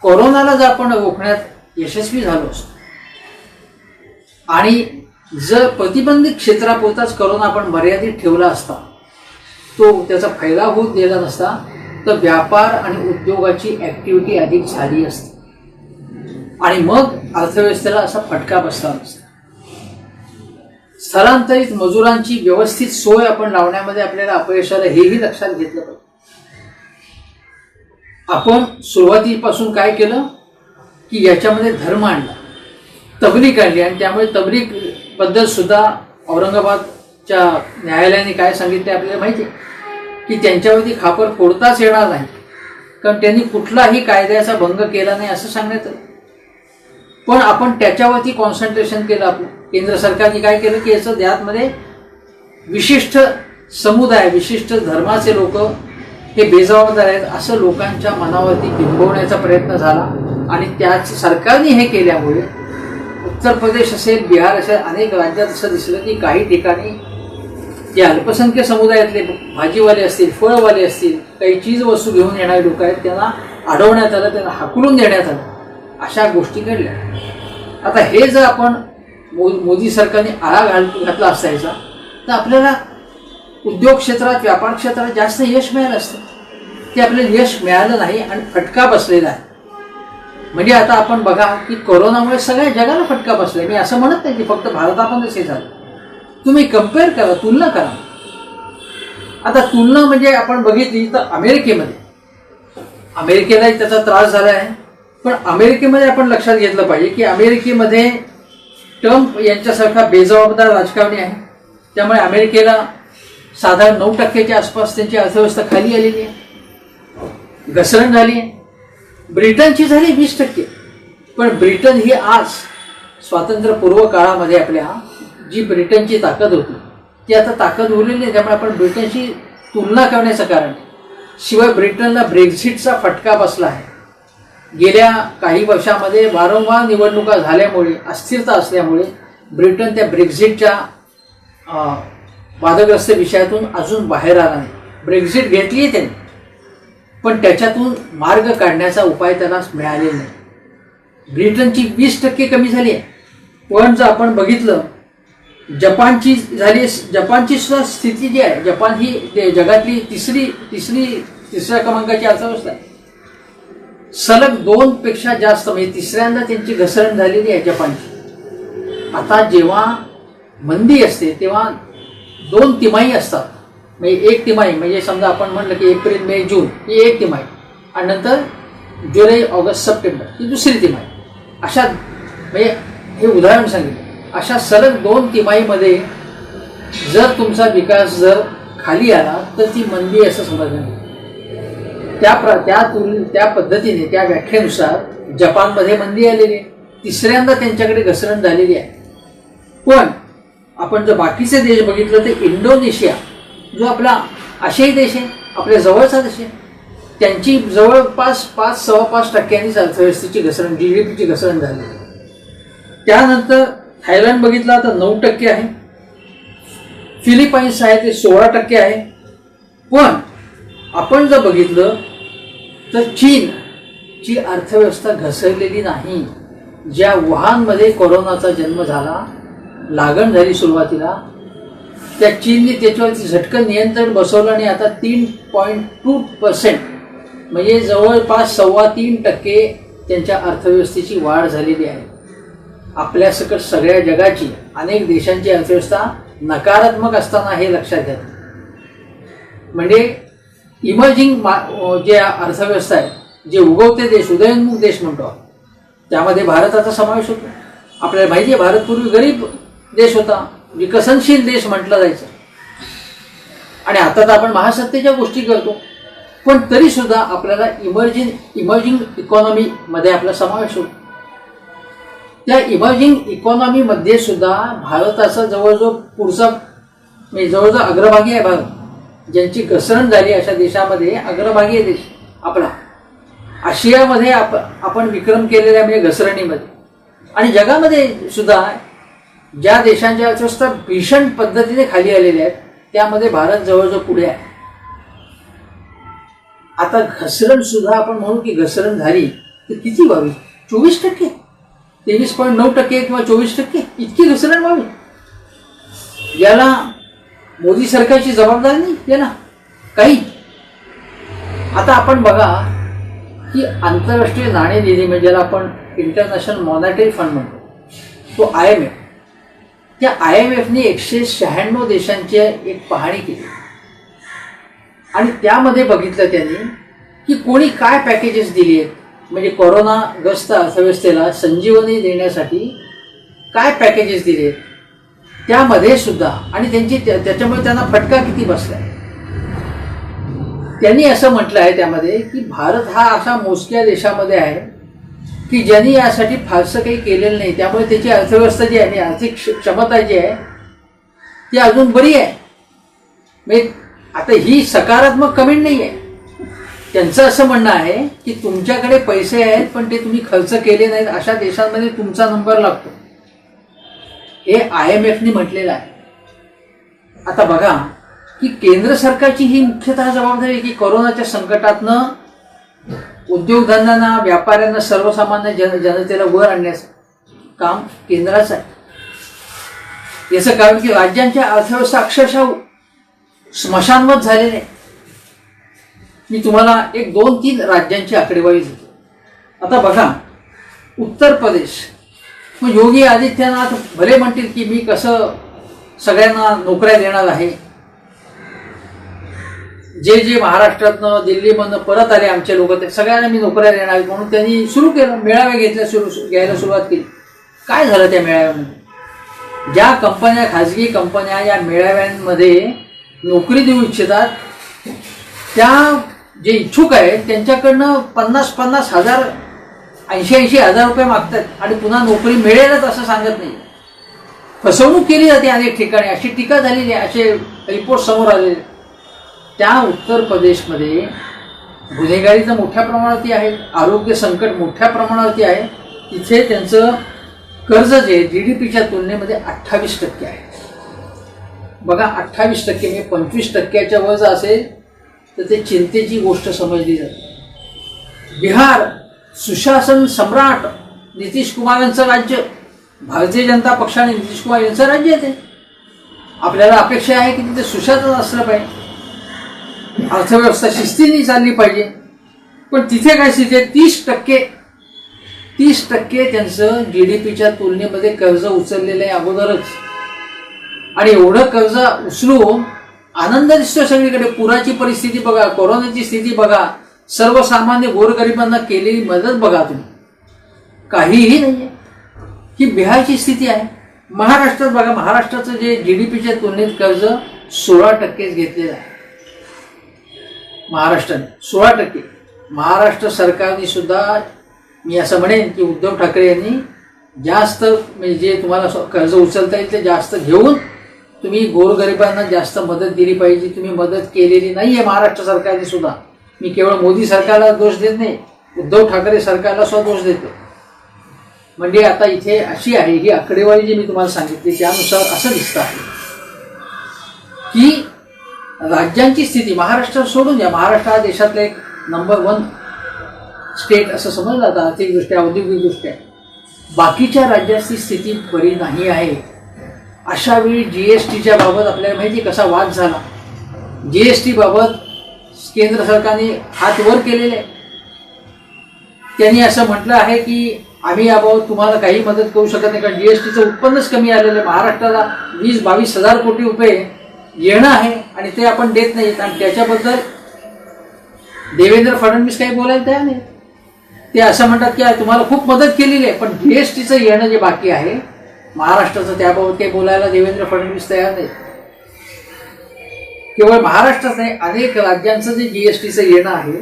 कोरोनाला जर आपण रोखण्यात यशस्वी झालो असतो आणि जर प्रतिबंधित क्षेत्रापुरताच कोरोना आपण मर्यादित ठेवला असता, तो त्याचा फैलाव होत गेला नसता, तर व्यापार आणि उद्योगाची ॲक्टिव्हिटी अधिक झाली असते आणि मग अर्थव्यवस्थेला असा फटका बसला नसता. स्थलांतरित मजुरांची व्यवस्थित सोय आपण लावण्यामध्ये आपल्याला अपयश आलं, हेही लक्षात घेतलं पाहिजे. आपण सुरुवातीपासून काय केलं की याच्यामध्ये धर्म आणला, तबलीग आणली, आणि त्यामुळे तबलीग बद्दल सुद्धा औरंगाबादच्या न्यायालयाने काय सांगितले आपल्याला माहिती आहे की त्यांच्यावरती खापर फोडताच येणार नाही, कारण त्यांनी कुठलाही कायद्याचा भंग केला नाही असं सांगण्यात आलं. पण आपण त्याच्यावरती कॉन्सन्ट्रेशन केलं. आपलं केंद्र सरकारने काय केलं की याचं यामध्ये विशिष्ट समुदाय, विशिष्ट धर्माचे लोक हे बेजबाबदार आहेत असं लोकांच्या मनावरती बिंबवण्याचा प्रयत्न झाला. आणि त्याच सरकारने हे केल्यामुळे उत्तर प्रदेश असेल, बिहार असेल, अनेक राज्यात असं दिसलं की काही ठिकाणी जे अल्पसंख्य समुदायातले भाजीवाले असतील, फळवाले असतील, काही चीज वस्तू घेऊन येणारे लोक आहेत, त्यांना अडवण्यात आलं, त्यांना हाकलून देण्यात आलं, अशा गोष्टी घडल्या. आता हे जर आपण मोदी सरकारने आळा घातला असायचा तर आपल्याला उद्योग क्षेत्रात, व्यापार क्षेत्रात जास्त यश मिळालं असतं. ते आपल्याला यश मिळालं नाही आणि फटका बसलेला आहे. म्हणजे आता आपण बघा की कोरोनामुळे सगळ्या जगाला फटका बसलाय. मी असं म्हणत नाही की फक्त भारतामध्येच हे झालं. तुम्ही कम्पेअर करा, तुलना करा. आता तुलना म्हणजे आपण बघितली तर अमेरिकेलाही त्याचा त्रास झाला आहे. पण अमेरिकेमध्ये आपण लक्षात घेतलं पाहिजे की अमेरिकेमध्ये ट्रम्प यांच्यासारखा बेजबाबदार राजकारणी आहे. त्यामुळे अमेरिकेला साधारण 9% आसपास त्यांची अर्थव्यवस्था खाली आलेली आहे, घसरण झाली आहे. ब्रिटनची झाली 20%. पण ब्रिटन ही आज स्वातंत्र्यपूर्व काळामध्ये आपल्या जी ब्रिटनची ताकद होती ती आता ताकद उरलेली नाही. त्यामुळे आपण ब्रिटनशी तुलना करण्याचं कारण नाही. शिवाय ब्रिटनला ब्रेक्झिटचा फटका बसला आहे. गेल्या काही वर्षामध्ये वारंवार निवडणुका झाल्यामुळे, अस्थिरता असल्यामुळे ब्रिटन त्या ब्रेक्झिटच्या वादग्रस्त विषयातून अजून बाहेर आला नाही. ब्रेक्झिट घेतली आहे त्यांनी, पण त्याच्यातून मार्ग काढण्याचा उपाय त्याला मिळालेला नाही. ब्रिटनची 20% कमी झाली आहे. पण जर आपण बघितलं जपानची सुद्धा स्थिती जी आहे, जपान ही जगातली तिसऱ्या क्रमांकाची अर्थव्यवस्था आहे. सलग 2 पेक्षा जास्त म्हणजे तिसऱ्यांदा त्यांची घसरण झालेली आहे जपानची. आता जेव्हा मंदी असते तेव्हा 2 तिमाही असतात. म्हणजे एक तिमाही म्हणजे समजा आपण म्हणलं की एप्रिल मे जून ही एक तिमाही आणि नंतर जुलै ऑगस्ट सप्टेंबर ही दुसरी तिमाही. अशा म्हणजे हे उदाहरण सांगितलं. अशा सलग 2 तिमाहीमध्ये जर तुमचा विकास जर खाली आला तर ती मंदी असं समजलं. त्या पद्धतीने त्या व्याख्येनुसार जपानमध्ये मंदी आलेली आहे. तिसऱ्यांदा त्यांच्याकडे घसरण झालेली आहे. पण आपण जर बाकीचे देश बघितलं तर इंडोनेशिया जो आपला आशियाई देश आहे, आपल्या जवळचा देश आहे, त्यांची जवळपास 5-5.5% अर्थव्यवस्थेची घसरण, GDPची घसरण झाली. त्यानंतर थायलंड बघितला तर 9% आहे. फिलिपाईन्स आहे ते 16% आहे. पण आपण जर बघितलं तर चीनची अर्थव्यवस्था घसरलेली नाही. ज्या वुहानमध्ये कोरोनाचा जन्म झाला, लागण झाली सुरुवातीला, त्या चीनने त्याच्यावरती झटकन नियंत्रण बसवलं आणि आता 3.2% म्हणजे जवळपास 3.25% त्यांच्या अर्थव्यवस्थेची वाढ झालेली आहे. आपल्यासकट सगळ्या जगाची अनेक देशांची अर्थव्यवस्था नकारात्मक असताना हे लक्षात घ्या. म्हणजे इमर्जिंग जे अर्थव्यवस्था आहे, जे उगवते देश, उदयोन्मुख देश म्हणतो, त्यामध्ये भारताचा समावेश होतो. आपल्याला माहिती आहे भारत पूर्वी गरीब देश होता, विकसनशील देश म्हटलं जायचं. आणि आता तर आपण महासत्तेच्या गोष्टी करतो, पण तरी सुद्धा आपल्याला इमर्जिंग इकॉनॉमीमध्ये आपला समावेश होतो. त्या इमर्जिंग इकॉनॉमीमध्ये सुद्धा भारताचा जवळजवळ पुढचा म्हणजे जवळजवळ अग्रभागी आहे. भारत ज्यांची घसरण झाली अशा देशामध्ये अग्रभागी आहे देश आपला. आशियामध्ये आपण विक्रम केलेला आहे म्हणजे घसरणीमध्ये. आणि जगामध्ये सुद्धा ज्या देशांच्या अर्थव्यवस्था भीषण पद्धतीने खाली आलेल्या आहेत त्यामध्ये भारत जवळजवळ पुढे आहे. आता घसरण सुद्धा आपण म्हणू की घसरण झाली तर किती व्हावी? 24%, 23.9% किंवा 24% इतकी घसरण व्हावी? याला मोदी सरकारची जबाबदारी नाही याला काही. आता आपण बघा की आंतरराष्ट्रीय नाणेनिधी म्हणजे ज्याला आपण इंटरनॅशनल मॉनिटरी फंड म्हणतो, तो IMF, त्या IMFने 196 देशांची एक पाहणी केली आणि त्यामध्ये बघितलं त्यांनी की कोणी काय पॅकेजेस दिली आहेत. म्हणजे कोरोनाग्रस्त अर्थव्यवस्थेला संजीवनी देण्यासाठी काय पॅकेजेस दिले आहेत त्यामध्ये सुद्धा, आणि त्याच्यामुळे त्यांना फटका किती बसला. त्यांनी असं म्हटलं आहे त्यामध्ये की भारत हा अशा मोजक्या देशामध्ये आहे की ज्यांनी यासाठी फारसं काही केलेलं नाही, त्यामुळे त्याची अर्थव्यवस्था जी आहे, आर्थिक क्षमता जी आहे ती अजून बरी आहे. म्हणजे आता ही सकारात्मक कमेंट नाही आहे. त्यांचं असं म्हणणं आहे की तुमच्याकडे पैसे आहेत पण ते तुम्ही खर्च केले नाहीत, अशा देशांमध्ये तुमचा नंबर लागतो, हे IMFने म्हटलेलं आहे. आता बघा की केंद्र सरकारची ही मुख्यतः जबाबदारी आहे की कोरोनाच्या संकटातनं उद्योगधंद्यांना, व्यापाऱ्यांना, सर्वसामान्य जनतेला वर आणण्याचं काम केंद्राचं आहे. याचं कारण की राज्यांच्या अर्थव्यवस्था अक्षरशः स्मशानवत झालेले. मी तुम्हाला 1-2-3 राज्यांची आकडेवारी देतो. आता बघा उत्तर प्रदेश, मग योगी आदित्यनाथ भले म्हणतील की मी कसं सगळ्यांना नोकऱ्या देणार आहे, जे महाराष्ट्रातनं दिल्लीमधनं परत आले आमचे लोक ते सगळ्यांना मी नोकऱ्या देणार म्हणून त्यांनी सुरू केलं, मेळावे घ्यायला सुरुवात केली. काय झालं त्या मेळाव्यामध्ये? ज्या कंपन्या, खाजगी कंपन्या या मेळाव्यांमध्ये नोकरी देऊ इच्छितात त्या जे इच्छुक आहेत त्यांच्याकडनं 50-50 हजार, 80-80 हजार रुपये मागतात आणि पुन्हा नोकरी मिळेलच असं सांगत नाही. फसवणूक केली जाते अनेक ठिकाणी, अशी टीका झालेली आहे, असे रिपोर्ट समोर आलेले. त्या उत्तर प्रदेशमध्ये गुन्हेगारी तर मोठ्या प्रमाणावरती आहे, आरोग्य संकट मोठ्या प्रमाणावरती आहे. तिथे त्यांचं कर्ज जे GDPच्या तुलनेमध्ये 28% आहे. बघा 28% म्हणजे 25%च्या वर जर असेल तर ते चिंतेची गोष्ट समजली जाते. बिहार सुशासन सम्राट नितीश कुमार यांचं राज्य, भारतीय जनता पक्षाने नितीश कुमार यांचं राज्य आहे ते, आपल्याला अपेक्षा आहे की तिथे सुशासन असलं पाहिजे, अर्थव्यवस्था शिस्तीने चालली पाहिजे. पण तिथे काय स्थिती आहे, 30% त्यांचं GDPच्या तुलनेमध्ये कर्ज उचललेलं आहे अगोदरच. आणि एवढं कर्ज उचलून आनंद दिसतोय सगळीकडे. पुराची परिस्थिती बघा, कोरोनाची स्थिती बघा, सर्वसामान्य गोरगरिबांना केलेली मदत बघा तुम्ही, काहीही नाहीये. ही बिहारची स्थिती आहे. महाराष्ट्रात बघा, महाराष्ट्राचं जे GDPच्या तुलनेत कर्ज 16% घेतलेलं आहे महाराष्ट्राने, 16%. महाराष्ट्र सरकारने सुद्धा, मी असं म्हणेन की उद्धव ठाकरे यांनी जास्त, म्हणजे जे तुम्हाला कर्ज उचलता येईल ते जास्त घेऊन तुम्ही गोरगरिबांना जास्त मदत दिली पाहिजे. तुम्ही मदत केलेली नाही आहे महाराष्ट्र सरकारने सुद्धा. मी केवळ मोदी सरकारला दोष देत नाही, उद्धव ठाकरे सरकारला सुद्धा दोष देतो. म्हणजे आता इथे अशी आहे, ही आकडेवारी जी मी तुम्हाला सांगितली त्यानुसार असं दिसतं आहे की राज्यांची स्थिती, महाराष्ट्र सोडून द्या, महाराष्ट्र हा देशातला एक नंबर 1 स्टेट असं समजलं जातं आर्थिकदृष्ट्या, औद्योगिकदृष्ट्या. बाकीच्या राज्याची स्थिती बरी नाही आहे. अशा वेळी GSTच्या बाबत आपल्याला माहिती कसा वाद झाला. GST बाबत केंद्र सरकारने हात वर केलेले. त्यांनी असं म्हटलं आहे की आम्ही याबाबत तुम्हाला काही मदत करू शकत नाही, कारण GSTचं उत्पन्नच कमी आलेलं आहे. महाराष्ट्राला 20-22 हजार कोटी रुपये येणं आहे आणि ते आपण देत नाहीत. आणि त्याच्याबद्दल देवेंद्र फडणवीस काही बोलायला तयार नाही. ते असं म्हणतात की तुम्हाला खूप मदत केलेली आहे, पण GSTचं येणं जे बाकी आहे महाराष्ट्राचं, त्याबाबत काही बोलायला देवेंद्र फडणवीस तयार नाही. केवळ महाराष्ट्रात नाही, अनेक राज्यांचं जे GSTचं येणं आहे,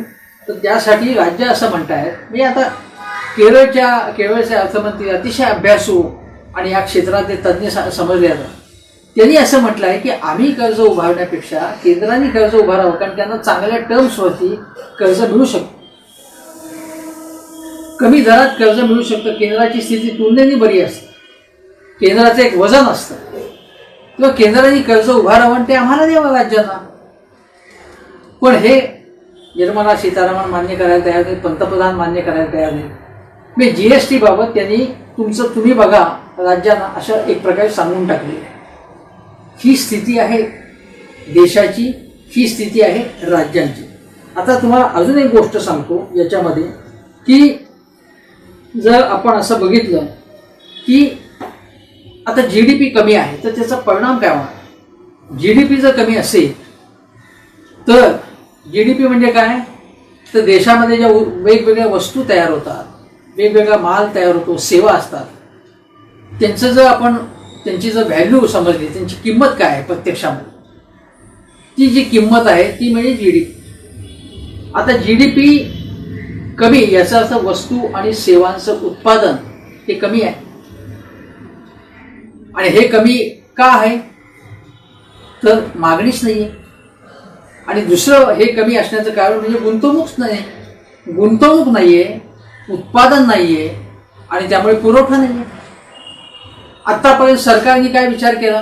तर त्यासाठी राज्य असं म्हणतायत. मी आता केरळचे अर्थमंत्री अतिशय अभ्यासू आणि या क्षेत्रातले तज्ज्ञ समजले जातात. त्यांनी असं म्हटलं आहे की आम्ही कर्ज उभारण्यापेक्षा केंद्राने कर्ज उभारावं, कारण त्यांना चांगल्या टर्म्सवरती कर्ज मिळू शकतं, कमी दरात कर्ज मिळू शकतं. केंद्राची स्थिती तुलनेने बरी असते, केंद्राचं एक वजन असतं, किंवा केंद्राने कर्ज उभारावं आणि ते आम्हाला द्यावं राज्यांना. पण हे निर्मला सीतारामन मान्य करायला तयार नाही, पंतप्रधान मान्य करायला तयार नाही. मी GST बाबत त्यांनी तुम्ही बघा राज्यांना असं एक प्रकारे सांगून टाकले. ही स्थिती आहे देशाची, ही स्थिती आहे राज्यांची. आता तुम्हाला अजून एक गोष्ट सांगतो याच्यामध्ये की जर आपण असं बघितलं की आता GDP कमी आहे तर त्याचा परिणाम काय होणार. GDP जर कमी असेल तर GDP म्हणजे काय, तर देशामध्ये ज्या वेगवेगळ्या वस्तू तयार होतात, वेगवेगळा माल तयार होतो, सेवा असतात, त्यांचं जर आपण त्यांची जर व्हॅल्यू समजली, त्यांची किंमत काय आहे प्रत्यक्षामध्ये, ती जी किंमत आहे ती म्हणजे GDP. आता GDP कमी याचा अर्थ वस्तू आणि सेवांचं उत्पादन हे कमी आहे. आणि हे कमी का आहे, तर मागणीच नाही आहे. आणि दुसरं हे कमी असण्याचं कारण म्हणजे गुंतवणूक नाही आहे, उत्पादन नाही आहे, आणि त्यामुळे पुरवठा नाही आहे. आत्तापर्यंत सरकारने काय विचार केला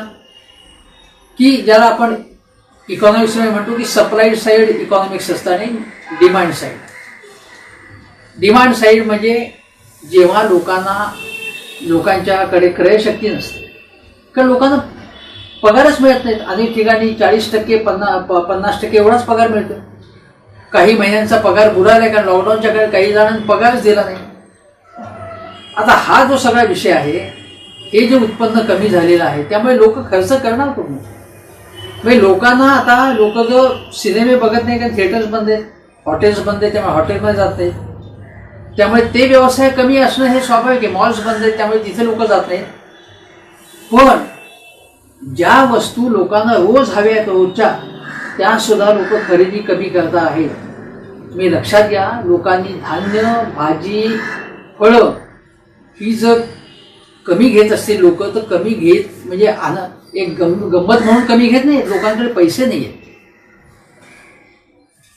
की ज्याला आपण इकॉनॉमिक्समध्ये म्हणतो की सप्लाय साईड इकॉनॉमिक्स असतं आणि डिमांड साईड. डिमांड साईड म्हणजे जेव्हा लोकांच्याकडे क्रयशक्ती नसते, कारण लोकांना पगारच मिळत नाहीत. अनेक ठिकाणी 40%, 50% एवढाच पगार मिळतो. काही महिन्यांचा पगार बुडाला, कारण लॉकडाऊनच्या काळात काही जणांना पगारच दिला नाही. आता हा जो सगळा विषय आहे, हे जे उत्पन्न कमी झालेलं आहे, त्यामुळे लोक खर्च करणार कुठून. म्हणजे लोकांना आता लोक जो सिनेमे बघत नाही, कारण थिएटर्स बंद आहेत, हॉटेल्स बंद आहेत, त्यामुळे हॉटेलमध्ये जात नाहीत. त्यामुळे ते व्यवसाय कमी असणं हे स्वाभाविक आहे. मॉल्स बंद आहेत, त्यामुळे तिथे लोक जात नाहीत. पण ज्या वस्तू लोकांना रोज हव्या आहेत रोजच्या, त्या सुद्धा लोक खरेदी कमी करत आहेत. तुम्ही लक्षात घ्या, लोकांनी धान्य, भाजी, फळं ही जर कमी घेत असतील लोक, तर कमी घेत म्हणजे एक गंमत म्हणून कमी घेत नाही, लोकांकडे पैसे नाही आहेत.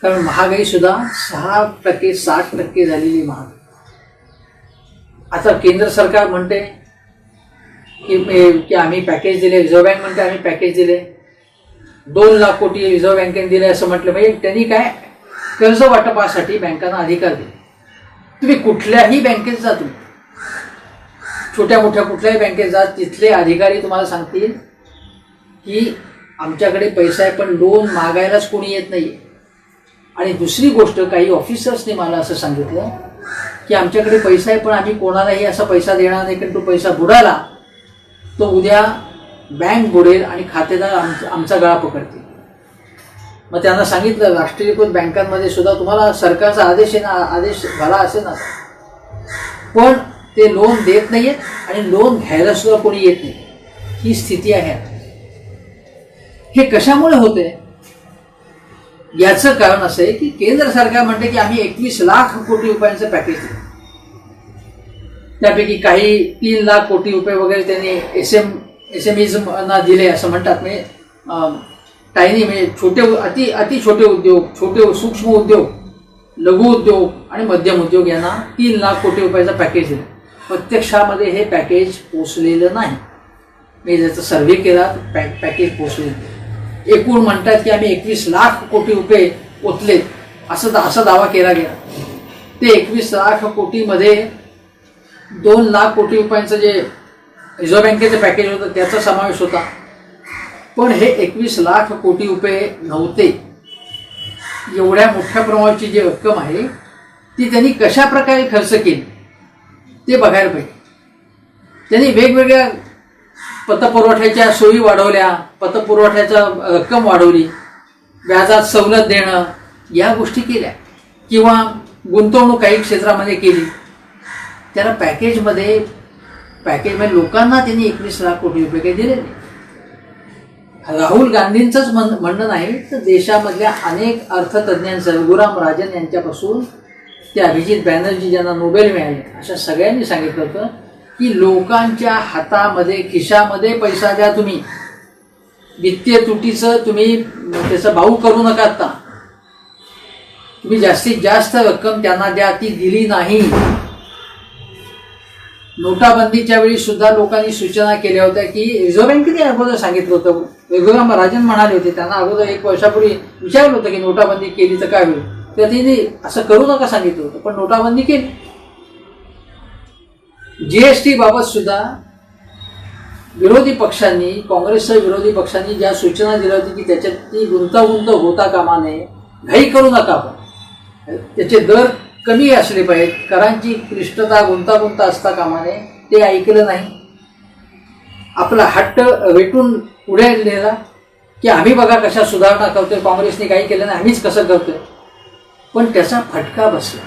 कारण महागाई सुद्धा 6%, 60% झालेली महाग. आता केंद्र सरकार म्हणते की आम्ही पॅकेज दिले, रिझर्व्ह बँक म्हणते आम्ही पॅकेज दिले, 2 लाख कोटी रिझर्व्ह बँकेने दिले असं म्हटलं. म्हणजे त्यांनी काय कर्ज वाटपासाठी बँकांना अधिकार दिले. तुम्ही कुठल्याही बँकेत जा, तुम्ही छोट्या मोठ्या कुठल्याही बँकेत जा, तिथले अधिकारी तुम्हाला सांगतील की आमच्याकडे पैसा आहे पण लोन मागायलाच कोणी येत नाही. आणि दुसरी गोष्ट, काही ऑफिसर्सने मला असं सांगितलं की आमच्याकडे पैसा आहे पण आम्ही कोणालाही असा पैसा देणार नाही, कारण तो पैसा बुडाला तो उद्या बँक बुडेल आणि खातेदार आमचा गळा पकडतील. मग त्यांना सांगितलं राष्ट्रीयकृत बँकांमध्ये सुद्धा तुम्हाला सरकारचा आदेश झाला असेल ना, पण ते लोन देत नाही आहेत आणि लोन घ्यायला सुद्धा कोणी येत नाही. ही स्थिती आहे. हे कशामुळे होते? याचं कारण असं आहे की केंद्र सरकार म्हणते की आम्ही 21 लाख कोटी रुपयांचं पॅकेज देऊ. त्यापैकी काही 3 लाख कोटी रुपये वगैरे त्यांनी SMEsना दिले असं म्हणतात. म्हणजे टायनी, म्हणजे छोटे अति छोटे उद्योग, छोटे सूक्ष्म उद्योग, लघु उद्योग आणि मध्यम उद्योग यांना 3 लाख कोटी रुपयाचं पॅकेज दिलं. प्रत्यक्षामध्ये हे पॅकेज पोचलेलं नाही. मी ज्याचा सर्व्हे केला पॅकेज पोचलेलं. एकूण म्हणतात की आम्ही 21 लाख कोटी रुपये ओतले असा दावा केला गेला. ते 21 लाख कोटीमध्ये 2 लाख कोटी रुपयांचं जे रिझर्व्ह बँकेचं पॅकेज होतं त्याचा समावेश होता. पण हे 21 लाख कोटी रुपये नव्हते. एवढ्या मोठ्या प्रमाणाची जी रक्कम आहे ती त्यांनी कशा प्रकारे खर्च केली ते बघायला पाहिजे. त्यांनी वेगवेगळ्या पतपुरवठ्याच्या सोयी वाढवल्या, पतपुरवठ्याचा रक्कम वाढवली, व्याजात सवलत देणं या गोष्टी केल्या, किंवा गुंतवणूक काही क्षेत्रामध्ये केली. त्याला पॅकेजमध्ये लोकांना त्यांनी 21 लाख कोटी रुपये काही दिले नाही. राहुल गांधींचंच म्हणणं नाही तर देशामधल्या अनेक अर्थतज्ञांचं, रघुराम राजन यांच्यापासून ते अभिजित बॅनर्जी ज्यांना नोबेल मिळाले अशा सगळ्यांनी सांगितलं होतं की लोकांच्या हातामध्ये, खिशामध्ये पैसा द्या तुम्ही. वित्तीय तुटीचं तुम्ही त्याचं भाऊ करू नका. आता तुम्ही जास्तीत जास्त रक्कम त्यांना द्या. ती दिली नाही. नोटाबंदीच्या वेळी सुद्धा लोकांनी सूचना केल्या होत्या की रिझर्व्ह बँकेने अगोदर सांगितलं होतं, रघुराम राजन म्हणाले होते, त्यांना अगोदर 1 वर्षापूर्वी विचारलं होतं की नोटाबंदी केली तर काय होईल, तर तिने असं करू नका सांगितलं होतं, पण नोटाबंदी केली. GST बाबत सुद्धा विरोधी पक्षांनी, काँग्रेसच्या विरोधी पक्षांनी ज्या सूचना दिल्या होती की त्याच्यात ती गुंतागुंत होता कामा नये, घाई करू नका, पण त्याचे दर कमी असले पाहिजेत, करांची क्लिष्टता गुंतागुंत असता कामा नये, ते ऐकलं नाही. आपला हट्ट वेटून पुढे नेला की आम्ही बघा कशा सुधारणा करतोय, काँग्रेसने काही केलं नाही, आम्हीच कसं करतोय. पण त्याचा फटका बसला,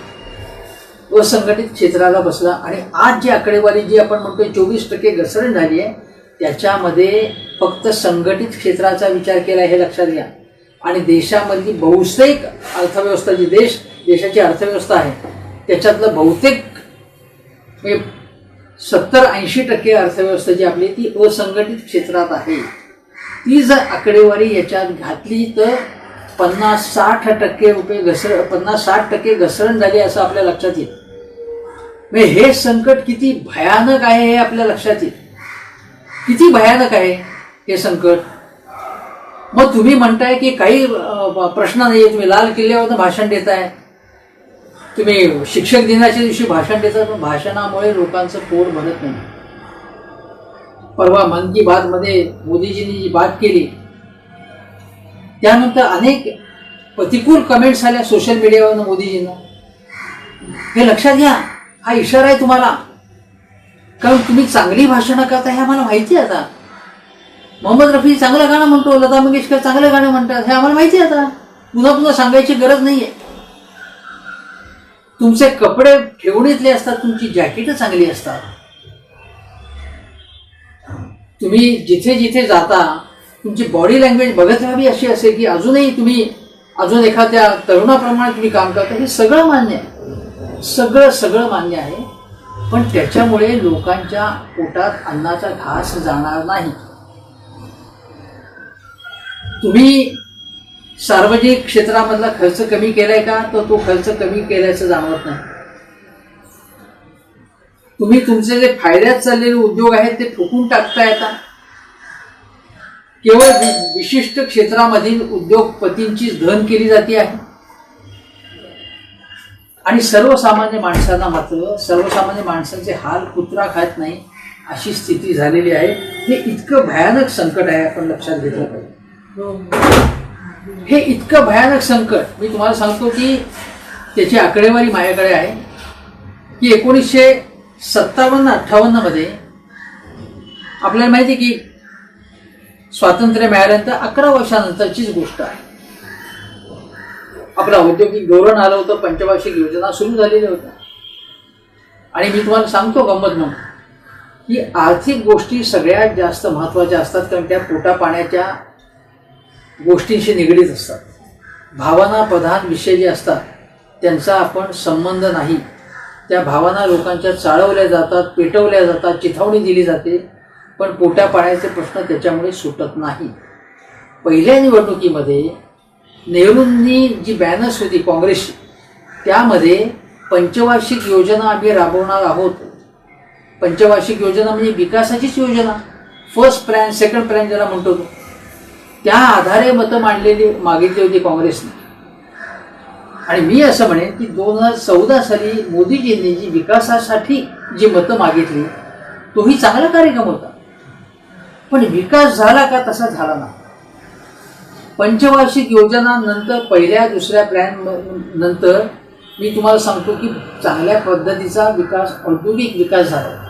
असंघटित क्षेत्राला बसला. आणि आज जी आकडेवारी जी आपण म्हणतोय 24% घसरण झाली आहे, त्याच्यामध्ये फक्त संघटित क्षेत्राचा विचार केला हे लक्षात घ्या. आणि देशामधली बहुतेक अर्थव्यवस्था, जी देशाची अर्थव्यवस्था आहे त्याच्यातलं बहुतेक 70-80% अर्थव्यवस्था जी आपली ती असंघटित क्षेत्रात आहे. ती जर आकडेवारी याच्यात घातली तर 50-60% घसरण झाली असं आपल्या लक्षात येईल. म्हणजे हे संकट किती भयानक आहे हे आपल्या लक्षात येईल. किती भयानक आहे हे संकट. मग तुम्ही म्हणताय की काही प्रश्न नाही, तुम्ही लाल किल्ल्यावर भाषण देताय, तुम्ही शिक्षक दिनाच्या दिवशी भाषण देताय, पण भाषणामुळे लोकांचं पोट भरत नाही. परवा मन की बात मध्ये मोदीजींनी जी बात केली त्यानंतर अनेक प्रतिकूल कमेंट्स आल्या सोशल मीडियावर मोदीजींना. हे लक्षात घ्या, हा इशारा आहे तुम्हाला, कारण तुम्ही चांगली भाषणं करता हे आम्हाला माहिती आहे. आता मोहम्मद रफी चांगलं गाणं म्हणतो, लता मंगेशकर चांगलं गाणं म्हणतात, हे आम्हाला माहिती आहे. आता पुन्हा पुन्हा सांगायची गरज नाहीये. तुमचे कपडे ठेवणीतले असतात, तुमची जॅकेट चांगली असतात. तुम्ही जिथे जिथे जाता तुमची बॉडी लँग्वेज बघत राहावी अशी असेल की तुम्ही अजून एखाद्या तरुणाप्रमाणे तुम्ही काम करता. हे सगळं मान्य आहे, सगळं मान्य आहे. पण त्याच्यामुळे लोकांच्या पोटात अन्नाचा घास जाणार नाही. तुम्ही सार्वजनिक क्षेत्रामधला खर्च कमी केलाय का, तर तो खर्च कमी केल्याचं जाणवत नाही. तुम्ही तुमचे जे फायद्यात चाललेले उद्योग आहेत ते फुकून टाकताय. आता केवळ विशिष्ट क्षेत्रामधील उद्योगपतींचीच धन केली जाते आहे. आणि सर्वसामान्य माणसांना मात्र, सर्वसामान्य माणसांचे हाल कुत्रा खात नाही अशी स्थिती झालेली आहे. हे इतकं भयानक संकट आहे, आपण लक्षात घेतलं पाहिजे. हे इतकं भयानक संकट मी तुम्हाला सांगतो की त्याची आकडेवारी माझ्याकडे आहे की 1957-58 मध्ये आपल्याला माहिती आहे की स्वातंत्र्य मिळाल्यानंतर 11 वर्षानंतरचीच गोष्ट आहे. आपलं औद्योगिक धोरण आलं होतं, पंचवार्षिक योजना सुरू झालेल्या होत्या. आणि मी तुम्हाला सांगतो गंमत म्हणून की आर्थिक गोष्टी सगळ्यात जास्त महत्त्वाच्या असतात, कारण त्या पोटा पाण्याच्या गोष्टींशी निगडीत असतात. भावना प्रधान विषय जे असतात त्यांचा आपण संबंध नाही. त्या भावना लोकांच्या चाळवल्या जातात, पेटवल्या जातात, चिथावणी दिली जाते, पण पोटा पाण्याचे प्रश्न त्याच्यामुळे सुटत नाही. पहिल्या निवडणुकीमध्ये नेहरूंनी जी बॅनर्स होती काँग्रेसची, त्यामध्ये पंचवार्षिक योजना आम्ही राबवणार आहोत. पंचवार्षिक योजना म्हणजे विकासाचीच योजना, फर्स्ट प्लॅन सेकंड प्लॅन ज्याला म्हणतो तो, त्या आधारे मतं मागितली होती काँग्रेसने. आणि मी असं म्हणेन की 2014 साली मोदीजींनी जी विकासासाठी जी मतं मागितली तोही चांगला कार्यक्रम होता, पण विकास झाला का? तसा झाला नाही. पंचवार्षिक योजना नंतर पहिल्या दुसऱ्या प्लॅन नंतर मी तुम्हाला सांगतो की चांगल्या पद्धतीचा विकास, औद्योगिक विकास झाला.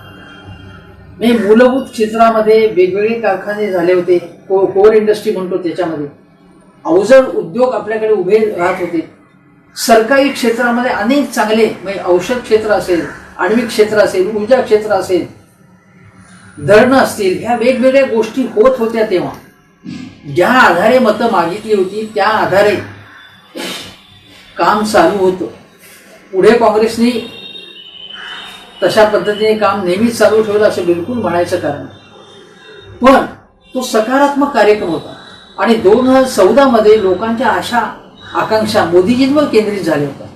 म्हणजे मूलभूत क्षेत्रामध्ये वेगवेगळे कारखाने झाले होते, कोर इंडस्ट्री म्हणतो त्याच्यामध्ये अवजड उद्योग आपल्याकडे उभे राहत होते. सरकारी क्षेत्रामध्ये अनेक चांगले, म्हणजे औषध क्षेत्र असेल, आण्विक क्षेत्र असेल, ऊर्जा क्षेत्र असेल, धरणं असतील, ह्या वेगवेगळ्या गोष्टी होत होत्या. तेव्हा ज्या आधारे मतं मागितली होती त्या आधारे काम चालू होतं. पुढे काँग्रेसने तशा पद्धतीने काम नेहमीच चालू ठेवलं असं बिलकुल म्हणायचं कारण, पण तो सकारात्मक कार्यक्रम होता. आणि 2014 मध्ये लोकांच्या आशा आकांक्षा मोदीजींवर केंद्रित झाल्या होत्या,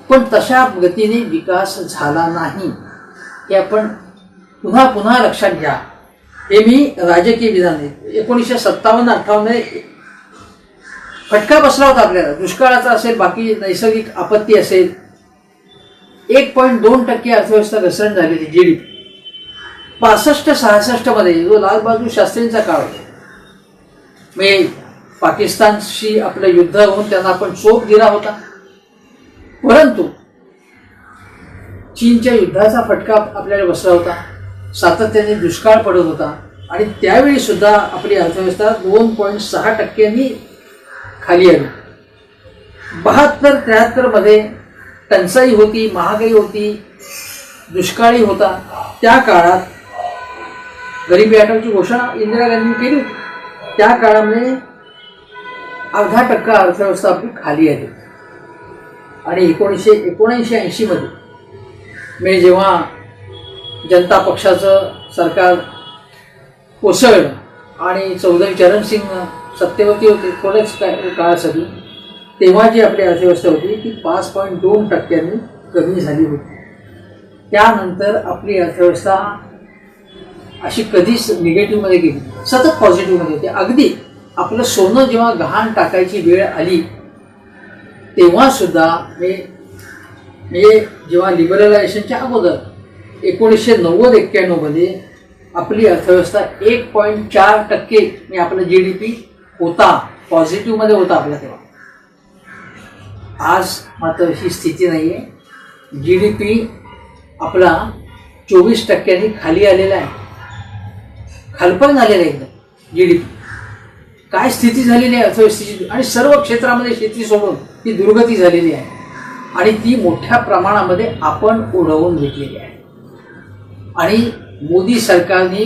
पण तशा गतीने विकास झाला नाही. हे आपण पुन्हा पुन्हा लक्षात घ्या. हे मी राजकीय विधान आहे. 1957-58 फटका बसला होता आपल्याला, दुष्काळाचा असेल, बाकी नैसर्गिक आपत्ती असेल. 1.2% अर्थव्यवस्था घसरण झालेली GDP. 65-66 मध्ये जो लाल बहादूर शास्त्रींचा काळ होता, म्हणजे पाकिस्तानशी आपलं युद्ध होऊन त्यांना आपण चोप दिला होता, परंतु चीनच्या युद्धाचा फटका आपल्याला बसला होता. सातत्याने दुष्काळ पडत होता आणि त्यावेळी सुद्धा आपली अर्थव्यवस्था 2.6% खाली आली. 72-73 मध्ये टंचाई होती, महागाई होती, दुष्काळी होता. त्या काळात गरिबी हटावची घोषणा इंदिरा गांधींनी केली होती. त्या काळामध्ये 0.5% अर्थव्यवस्था आपली खाली आली. आणि 1979 मध्ये म्हणजे जेव्हा जनता पक्षाचं सरकार कोसळलं आणि चौधरी चरण सिंग सत्तेवरती होते थोड्याच काळासाठी, तेव्हा जी आपली अर्थव्यवस्था होती ती 5.2% कमी झाली होती. त्यानंतर आपली अर्थव्यवस्था अशी कधीच निगेटिव्हमध्ये गेली, सतत पॉझिटिव्हमध्ये होती. अगदी आपलं सोनं जेव्हा गहाण टाकायची वेळ आली तेव्हा सुद्धा म्हणजे जेव्हा लिबरलायझेशनच्या अगोदर 1990-91 मध्ये आपली अर्थव्यवस्था 1.4% म्हणजे आपला GDP होता, पॉझिटिव्हमध्ये होता आपला तेव्हा. आज मात्र ही स्थिती नाही आहे. GDP आपला 24% खाली आलेला आहे, खालपर्यंत आलेला आहे एकदम GDP. काय स्थिती झालेली आहे अर्थव्यवस्थेची, आणि सर्व क्षेत्रामध्ये शेती सोडून ती दुर्गती झालेली आहे आणि ती मोठ्या प्रमाणामध्ये आपण ओढवून घेतलेली आहे. आणि मोदी सरकारने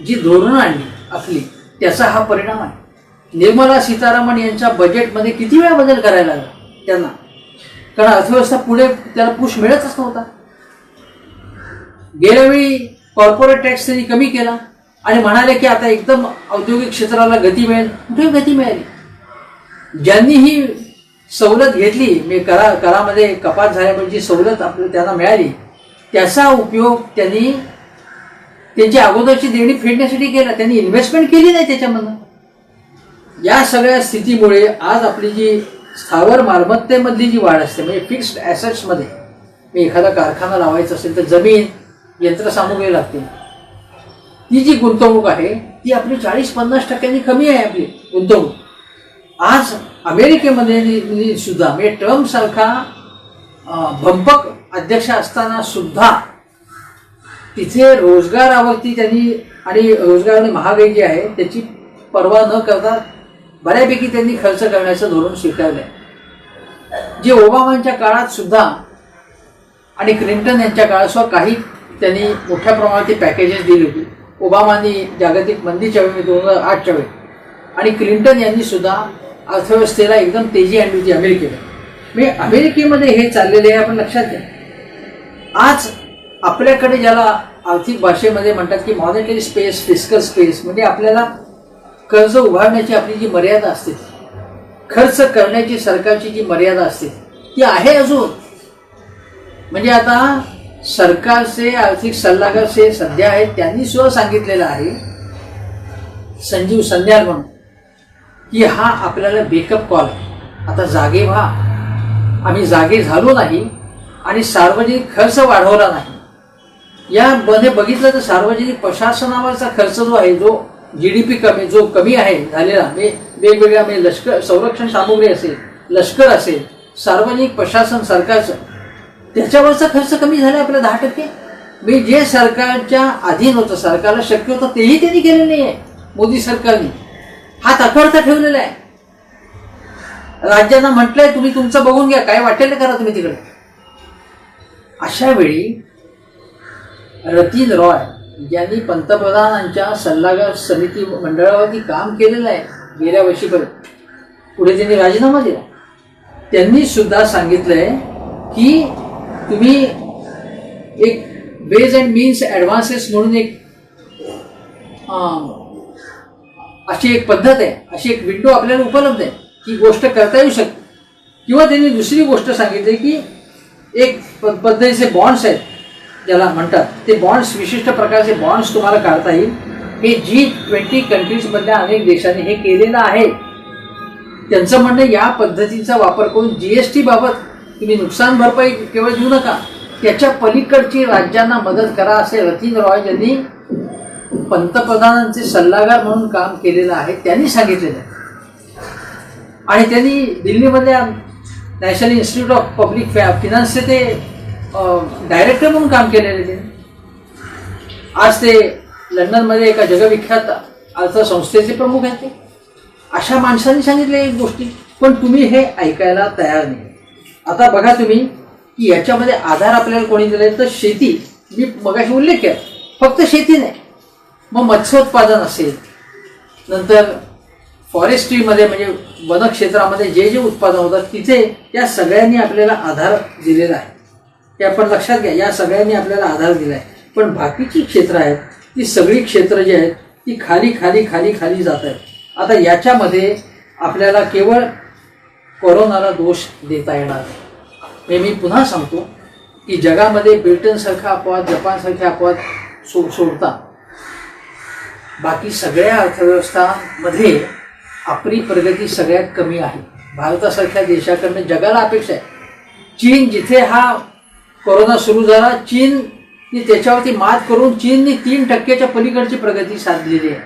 जी धोरणं आणली आपली त्याचा हा परिणाम आहे. निर्मला सीतारामन यांच्या बजेटमध्ये किती वेळा बदल करायला लागला त्यांना, कारण अर्थव्यवस्था पुढे त्याला पुश मिळतच नव्हता. गेल्यावेळी कॉर्पोरेट टॅक्स त्यांनी कमी केला आणि म्हणाले की आता एकदम औद्योगिक क्षेत्राला गती मिळेल. कुठे गती मिळाली? ज्यांनी ही सवलत घेतली, म्हणजे करामध्ये कपात झाल्यामुळे जी सवलत आपल्याला त्यांना मिळाली त्याचा उपयोग त्यांनी त्यांची अगोदरची देणी फेडण्यासाठी केला, त्यांनी इन्व्हेस्टमेंट केली नाही त्याच्यामधून. या सगळ्या स्थितीमुळे आज आपली जी स्थावर मालमत्तेमधली जी वाढ असते, म्हणजे फिक्स्ड ॲसेट्समध्ये एखादा कारखाना लावायचा असेल तर जमीन, यंत्रसामुग्री लागते. ती जी गुंतवणूक आहे ती आपली 40-50% कमी आहे आपली गुंतवणूक. आज अमेरिकेमध्ये सुद्धा म्हणजे ट्रम्प सारखा भंपक अध्यक्ष असताना सुद्धा तिथे रोजगारावरती त्यांनी आणि रोजगार आणि महागाई जी आहे त्याची पर्वा न करता बऱ्यापैकी त्यांनी खर्च करण्याचं धोरण स्वीकारलं आहे. जे ओबामांच्या काळात सुद्धा आणि क्लिंटन यांच्या काळात सुद्धा काही त्यांनी मोठ्या प्रमाणात पॅकेजेस दिली होती. ओबामांनी जागतिक मंदीच्या वेळी 2008च्या वेळी आणि क्लिंटन यांनी सुद्धा अर्थव्यवस्थेला एकदम तेजी आणली होती अमेरिकेमध्ये. म्हणजे अमेरिकेमध्ये हे चाललेले आहे, आपण लक्षात घ्या. आज आपल्याकडे ज्याला आर्थिक भाषेमध्ये म्हणतात की मॉनेटरी स्पेस, फिस्कल स्पेस, म्हणजे आपल्याला कर्ज उभारण्याची आपली जी मर्यादा असते, खर्च करण्याची सरकारची जी मर्यादा असते ती आहे अजून. म्हणजे आता सरकारचे आर्थिक सल्लागार जे सध्या आहेत त्यांनी सुद्धा सांगितलेलं आहे, संजीव सन्याल म्हणून, की हा आपल्याला बेकअप कॉल आहे. आता जागे व्हा. आम्ही जागे झालो नाही आणि सार्वजनिक खर्च वाढवला नाही. या मध्ये बघितलं तर सार्वजनिक प्रशासनावरचा खर्च जो आहे, जो GDP जो कमी आहे झालेला, वेगवेगळ्या म्हणजे लष्कर, संरक्षण सामुग्री असेल, लष्कर असेल, सार्वजनिक प्रशासन सरकारचं, त्याच्यावरचा खर्च कमी झाला आपला 10%. म्हणजे जे सरकारच्या अधीन होतं, सरकारला शक्य होतं तेही त्यांनी केलेलं नाही आहे. मोदी सरकारने हात अखडता ठेवलेला आहे. राज्यांना म्हटलंय तुम्ही तुमचं बघून घ्या, काय वाटेल करा तुम्ही तिकडे. अशा वेळी रतीन रॉय ज्यांनी पंतप्रधानांच्या सल्लागार समिती मंडळावरती काम केलेलं आहे गेल्या वर्षीपर्यंत, पुढे त्यांनी राजीनामा दिला, त्यांनी सुद्धा सांगितलंय की तुम्ही एक वेज अँड मीन्स ॲडव्हान्सेस म्हणून एक अशी एक पद्धत आहे, अशी एक विंडो आपल्याला उपलब्ध आहे, ही गोष्ट करता येऊ शकते. किंवा त्यांनी दुसरी गोष्ट सांगितली की एक पद्धतीचे बॉन्ड्स आहेत ज्याला म्हणतात, ते बॉन्ड्स, विशिष्ट प्रकारचे बॉन्ड्स तुम्हाला काढता येईल. हे G20 कंट्रीजमधल्या अनेक देशांनी हे केलेलं आहे. त्यांचं म्हणणं या पद्धतीचा वापर करून GST बाबत तुम्ही नुकसान भरपाई केवळ देऊ नका, त्याच्या पलीकडची राज्यांना मदत करा, असे रतीन रॉय यांनी पंतप्रधानांचे सल्लागार म्हणून काम केलेलं आहे त्यांनी सांगितलेलं आहे. आणि त्यांनी दिल्लीमधल्या नॅशनल इन्स्टिट्यूट ऑफ पब्लिक फिनान्सचे ते डायरेक्टर म्हणून काम केलेले. आज ते लंडनमध्ये एका जगविख्यात अर्थसंस्थेचे प्रमुख आहेत. ते अशा माणसांनी सांगितले एक गोष्टी, पण तुम्ही हे ऐकायला तयार नाही. आता बघा तुम्ही की याच्यामध्ये आधार आपल्याला कोणी दिले तर शेती, मी मगाशी उल्लेख केला, फक्त शेती नाही, मग मत्स्योत्पादन असेल, नंतर फॉरेस्ट्रीमध्ये म्हणजे वनक्षेत्रामध्ये जे जे उत्पादन होतात तिथे या सगळ्यांनी आपल्याला आधार दिलेला आहे. हे आपण लक्षात घ्या, या सगळ्यांनी आपल्याला आधार दिला आहे. पण बाकीची क्षेत्र आहेत ती सगळी क्षेत्र जी आहेत ती खाली खाली खाली खाली जात आहेत. आता याच्यामध्ये आपल्याला केवळ कोरोनाला दोष देता येणार नाही. मी पुन्हा सांगतो की जगामध्ये ब्रिटनसारखा अपवाद, जपानसारखे अपवाद सोडता बाकी सगळ्या अर्थव्यवस्थांमध्ये आपली प्रगती सगळ्यात कमी आहे. भारतासारख्या देशाकडनं जगाला अपेक्षा आहे. चीन, जिथे हा कोरोना सुरू झाला, चीनने त्याच्यावरती मात करून चीनने 3% पलीकडची प्रगती साधलेली आहे.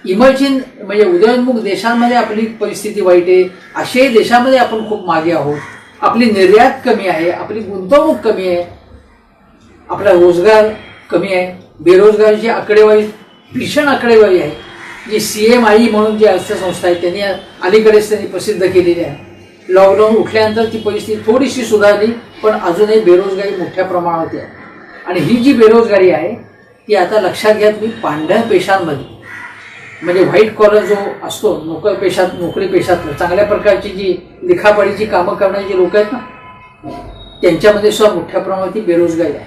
इमर्जिंग म्हणजे उदयोन्मुख देशांमध्ये आपली परिस्थिती वाईट आहे. अशाही देशामध्ये आपण खूप मागे आहोत. आपली निर्यात कमी आहे, आपली गुंतवणूक कमी आहे, आपला रोजगार कमी आहे, बेरोजगारीची आकडेवारी भीषण आकडेवारी आहे. जी CMI म्हणून जी अर्थसंस्था आहे त्यांनी अलीकडेच त्यांनी प्रसिद्ध केलेली आहे. लॉकडाऊन उठल्यानंतर ती परिस्थिती थोडीशी सुधारली, पण अजूनही बेरोजगारी मोठ्या प्रमाणावरती आहे. आणि ही जी बेरोजगारी आहे ती आता लक्षात घ्या तुम्ही, पांढऱ्या पेशांमध्ये म्हणजे व्हाईट कॉलर जो असतो, नोकरी पेशातलं चांगल्या प्रकारची जी लिखापडीची कामं करणारी जी लोक आहेत ना, त्यांच्यामध्ये सुद्धा मोठ्या प्रमाणात बेरोजगारी आहे.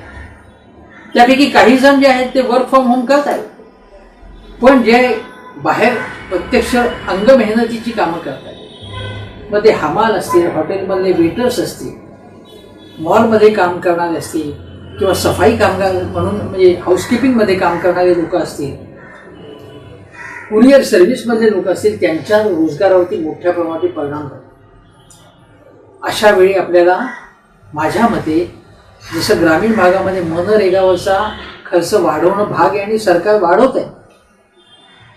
त्यापैकी काही जण जे आहेत ते वर्क फ्रॉम होम करत आहेत, पण जे बाहेर प्रत्यक्ष अंग मेहनतीची कामं करतात, मग ते हमाल असतील, हॉटेलमधले वेटर्स असतील, मॉलमध्ये काम करणारे असतील, किंवा सफाई कामगार म्हणून म्हणजे हाऊसकीपिंगमध्ये काम करणारे लोक असतील, कुरिअर सर्व्हिसमधले लोक असतील, त्यांच्या रोजगारावरती मोठ्या प्रमाणात परिणाम होतो. अशा वेळी आपल्याला माझ्या मते जसं ग्रामीण भागामध्ये मनरेगावरचा खर्च वाढवणं भाग आहे आणि सरकार वाढवत आहे,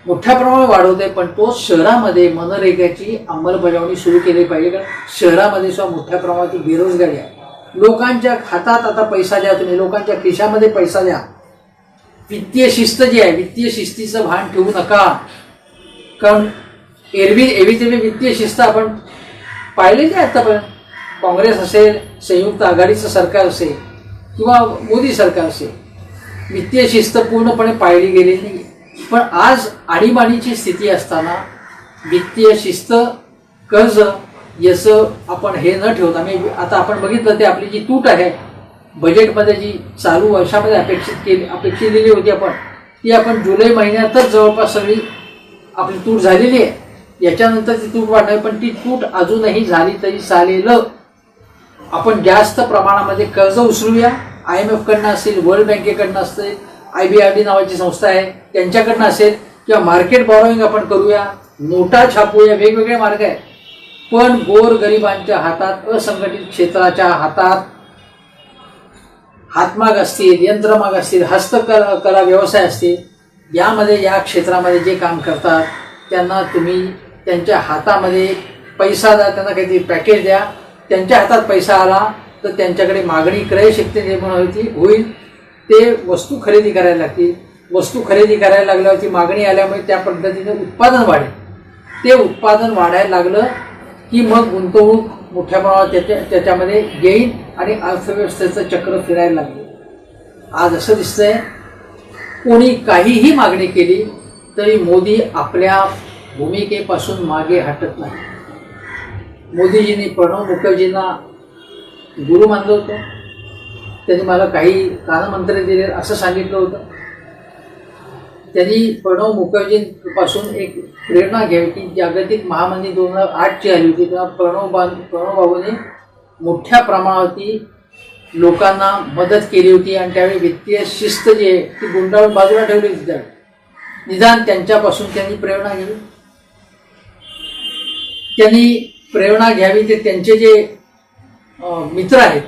मोठ्या प्रमाणात वाढवत आहे. पण तो शहरामध्ये मनरेगाची अंमलबजावणी सुरू केली पाहिजे, कारण शहरामध्ये सुद्धा मोठ्या प्रमाणात बेरोजगारी आहे. लोकांच्या हातात आता पैसा द्या, तुम्ही लोकांच्या खिशामध्ये पैसा द्या. वित्तीय शिस्त जी आहे, वित्तीय शिस्तीचं भान ठेवू नका, कारण एरवी तेरवी वित्तीय शिस्त आपण पाहिलेली आहे आतापर्यंत. काँग्रेस असेल, संयुक्त आघाडीचं सरकार असेल किंवा मोदी सरकार असेल, वित्तीय शिस्त पूर्णपणे पाळली गेलेली नाही. पण आज आणीबाणीची स्थिती असताना वित्तीय शिस्त, कर्ज याचं आपण हे न ठेवता, आता आपण बघितलं ते आपली जी तूट आहे बजेटमध्ये, जी चालू वर्षामध्ये अपेक्षित दिली होती आपण, ती आपण जुलै महिन्यातच जवळपास सगळी आपली तूट झालेली आहे. याच्यानंतर ती तूट वाढणार, पण ती तूट अजूनही झाली तरी चालेल. आपण जास्त प्रमाणामध्ये कर्ज उचलूया, IMF कडनं असेल, वर्ल्ड बँकेकडनं असेल, IBRD नावाची संस्था आहे त्यांच्याकडनं असेल, किंवा मार्केट बॉरोइंग आपण करूया, नोटा छापूया, वेगवेगळे मार्ग आहेत. पण गोरगरिबांच्या हातात, असंघटित क्षेत्राच्या हातात हातमाग असतील, यंत्रमाग असतील, हस्तकला व्यवसाय असतील, यामध्ये या क्षेत्रामध्ये जे काम करतात त्यांना तुम्ही त्यांच्या हातामध्ये पैसा द्या, त्यांना काहीतरी पॅकेज द्या. त्यांच्या हातात पैसा आला तर त्यांच्याकडे मागणी, क्रयशक्ती निर्माण होईल, ते वस्तू खरेदी करायला लागतील. वस्तू खरेदी करायला लागल्यावरती मागणी आल्यामुळे त्या पद्धतीने उत्पादन वाढेल. ते उत्पादन वाढायला लागलं की मग गुंतवणूक मोठ्या प्रमाणात त्याच्यामध्ये येईल आणि अर्थव्यवस्थेचं चक्र फिरायला लागले. आज असं दिसतंय, कोणी काहीही मागणी केली तरी मोदी आपल्या भूमिकेपासून मागे हटत नाही. मोदीजींनी प्रणव मुखर्जींना गुरु मानलं होतं, त्यांनी मला काही कानमंत्र दिले असं सांगितलं होतं. त्यांनी प्रणव मुखर्जींपासून एक प्रेरणा घ्यावी की जागतिक महामंदी 2008ची आली होती, तेव्हा प्रणव बाबूने मोठ्या प्रमाणावरती लोकांना मदत केली होती आणि त्यावेळी वित्तीय शिस्त जी आहे ती गुंडाळून बाजूला ठेवली होती. त्यावेळी निदान त्यांच्यापासून त्यांनी प्रेरणा घ्यावी, त्यांनी प्रेरणा घ्यावी. ते त्यांचे जे मित्र आहेत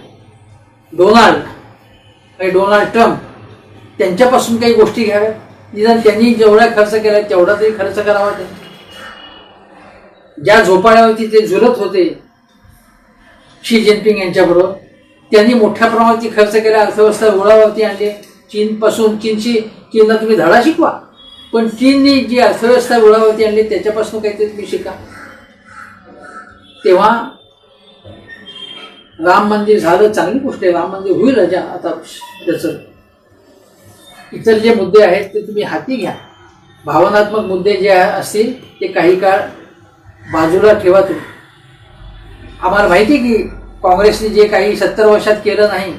डोनाल्ड ट्रम्प, त्यांच्यापासून काही गोष्टी घ्याव्यात. निदान त्यांनी जेवढा खर्च केला तेवढा तरी खर्च करावा. ज्या झोपाळ्यावरती ते झुलत होते शी जिनपिंग यांच्याबरोबर, त्यांनी मोठ्या प्रमाणात खर्च केला, अर्थव्यवस्था रुळावरती आणली. चीनला तुम्ही धडा शिकवा, पण चीननी जी अर्थव्यवस्था रुळावरती आणली त्याच्यापासून काहीतरी तुम्ही शिका. तेव्हा राम मंदिर झालं, चांगली गोष्ट आहे, राम मंदिर होईल आता. त्याचं इतर जे मुद्दे आहेत ते तुम्ही हाती घ्या. भावनात्मक मुद्दे जे असतील ते काही काळ बाजूला ठेवा तुम्ही. आम्हाला माहिती आहे की काँग्रेसने जे काही 70 वर्षात केलं नाही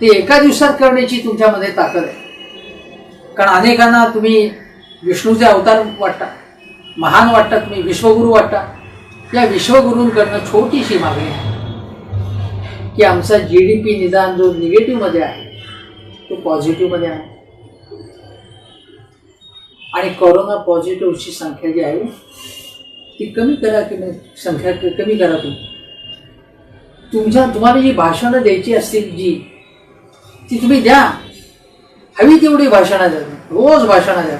ते एका दिवसात करण्याची तुमच्यामध्ये ताकद आहे. कारण अनेकांना तुम्ही विष्णूचे अवतार वाटता, महान वाटता, तुम्ही विश्वगुरू वाटता. या विश्वगुरूंकडनं छोटीशी मागणी आहे की आमचा GDP निदान जो निगेटिव्हमध्ये आहे तो पॉझिटिव्हमध्ये आहे, आणि कोरोना पॉझिटिव्हची संख्या जी आहे ती कमी करा. की संख्या कमी करा. तुम्हाला जी भाषणं द्यायची असतील ती तुम्ही द्या, हवी तेवढी भाषणं द्या, रोज भाषणं द्या.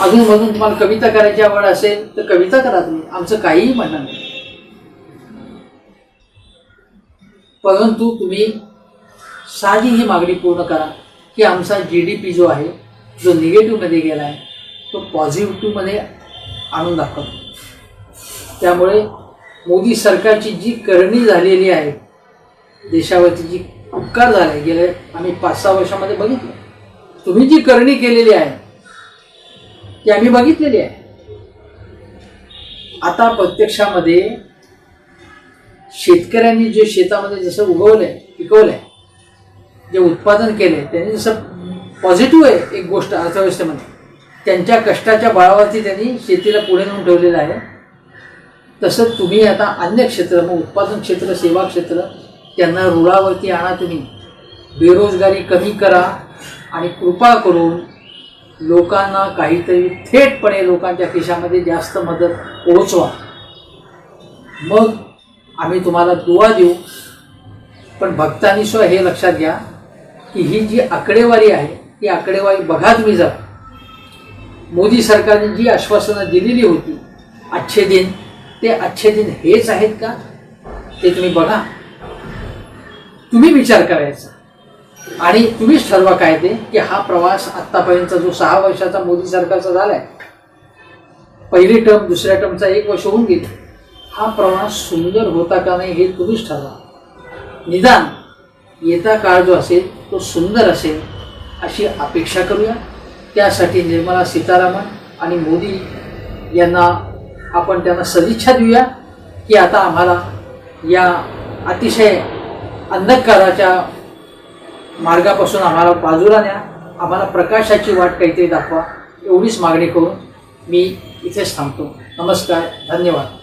अजूनमधून तुम्हाला कविता करायची आवड असेल तर कविता करा तुम्ही, आमचं काहीही म्हणणं नाही. परंतु तुम्ही साधी ही मागणी पूर्ण करा की आमचा GDP जो आहे जो निगेटिव्हमध्ये गेला आहे तो पॉझिटिव्हमध्ये आणून दाखवा. त्यामुळे मोदी सरकारची जी करणी झालेली आहे, देशावरती जी उपकार झाले गेले आम्ही 5-6 वर्षामध्ये बघितलं, तुम्ही जी करणी केलेली आहे ती आम्ही बघितलेली आहे. आता प्रत्यक्षामध्ये शेतकऱ्यांनी जे शेतामध्ये जसं उगवलंय, पिकवलंय, जे उत्पादन केलंय, त्यांनी जसं पॉझिटिव्ह आहे एक गोष्ट अर्थव्यवस्थेमध्ये, त्यांच्या कष्टाच्या बळावरती त्यांनी शेतीला पुढे नेऊन ठेवलेलं आहे. तसं तुम्ही आता अन्य क्षेत्र, मग उत्पादन क्षेत्र, सेवा क्षेत्र, त्यांना रुळावरती आणा. तुम्ही बेरोजगारी कमी करा आणि कृपा करून लोकांना काहीतरी थेटपणे लोकांच्या खिशामध्ये जास्त मदत पोहोचवा. मग आम्ही तुम्हाला दुवा देऊ. पण भक्तांनी सुद्धा हे लक्षात घ्या की ही जी आकडेवारी आहे ती आकडेवारी बघा तुम्ही जर मोदी सरकारने जी आश्वासनं दिलेली होती अच्छे दिन, ते अच्छे दिन हेच आहेत का ते तुम्ही बघा. तुम्ही विचार करायचा आणि तुम्हीच ठरवा काय ते की हा प्रवास आत्तापर्यंतचा जो 6 वर्षाचा मोदी सरकारचा झालाय, पहिली टर्म दुसऱ्या टर्मचा 1 वर्ष होऊन गेली, हा प्रवास सुंदर होता का नाही हे तुम्हीच ठरवा. निदान येता काळ जो असेल तो सुंदर असेल अशी अपेक्षा करूया. त्यासाठी निर्मला सीतारामन आणि मोदी यांना आपण त्यांना सदिच्छा देऊया की आता आम्हाला या अतिशय अंधकाराच्या मार्गापासून आम्हाला बाजूला न्या, आम्हाला प्रकाशाची वाट काहीतरी दाखवा, एवढीच मागणी करून मी इथेच थांबतो. नमस्कार, धन्यवाद.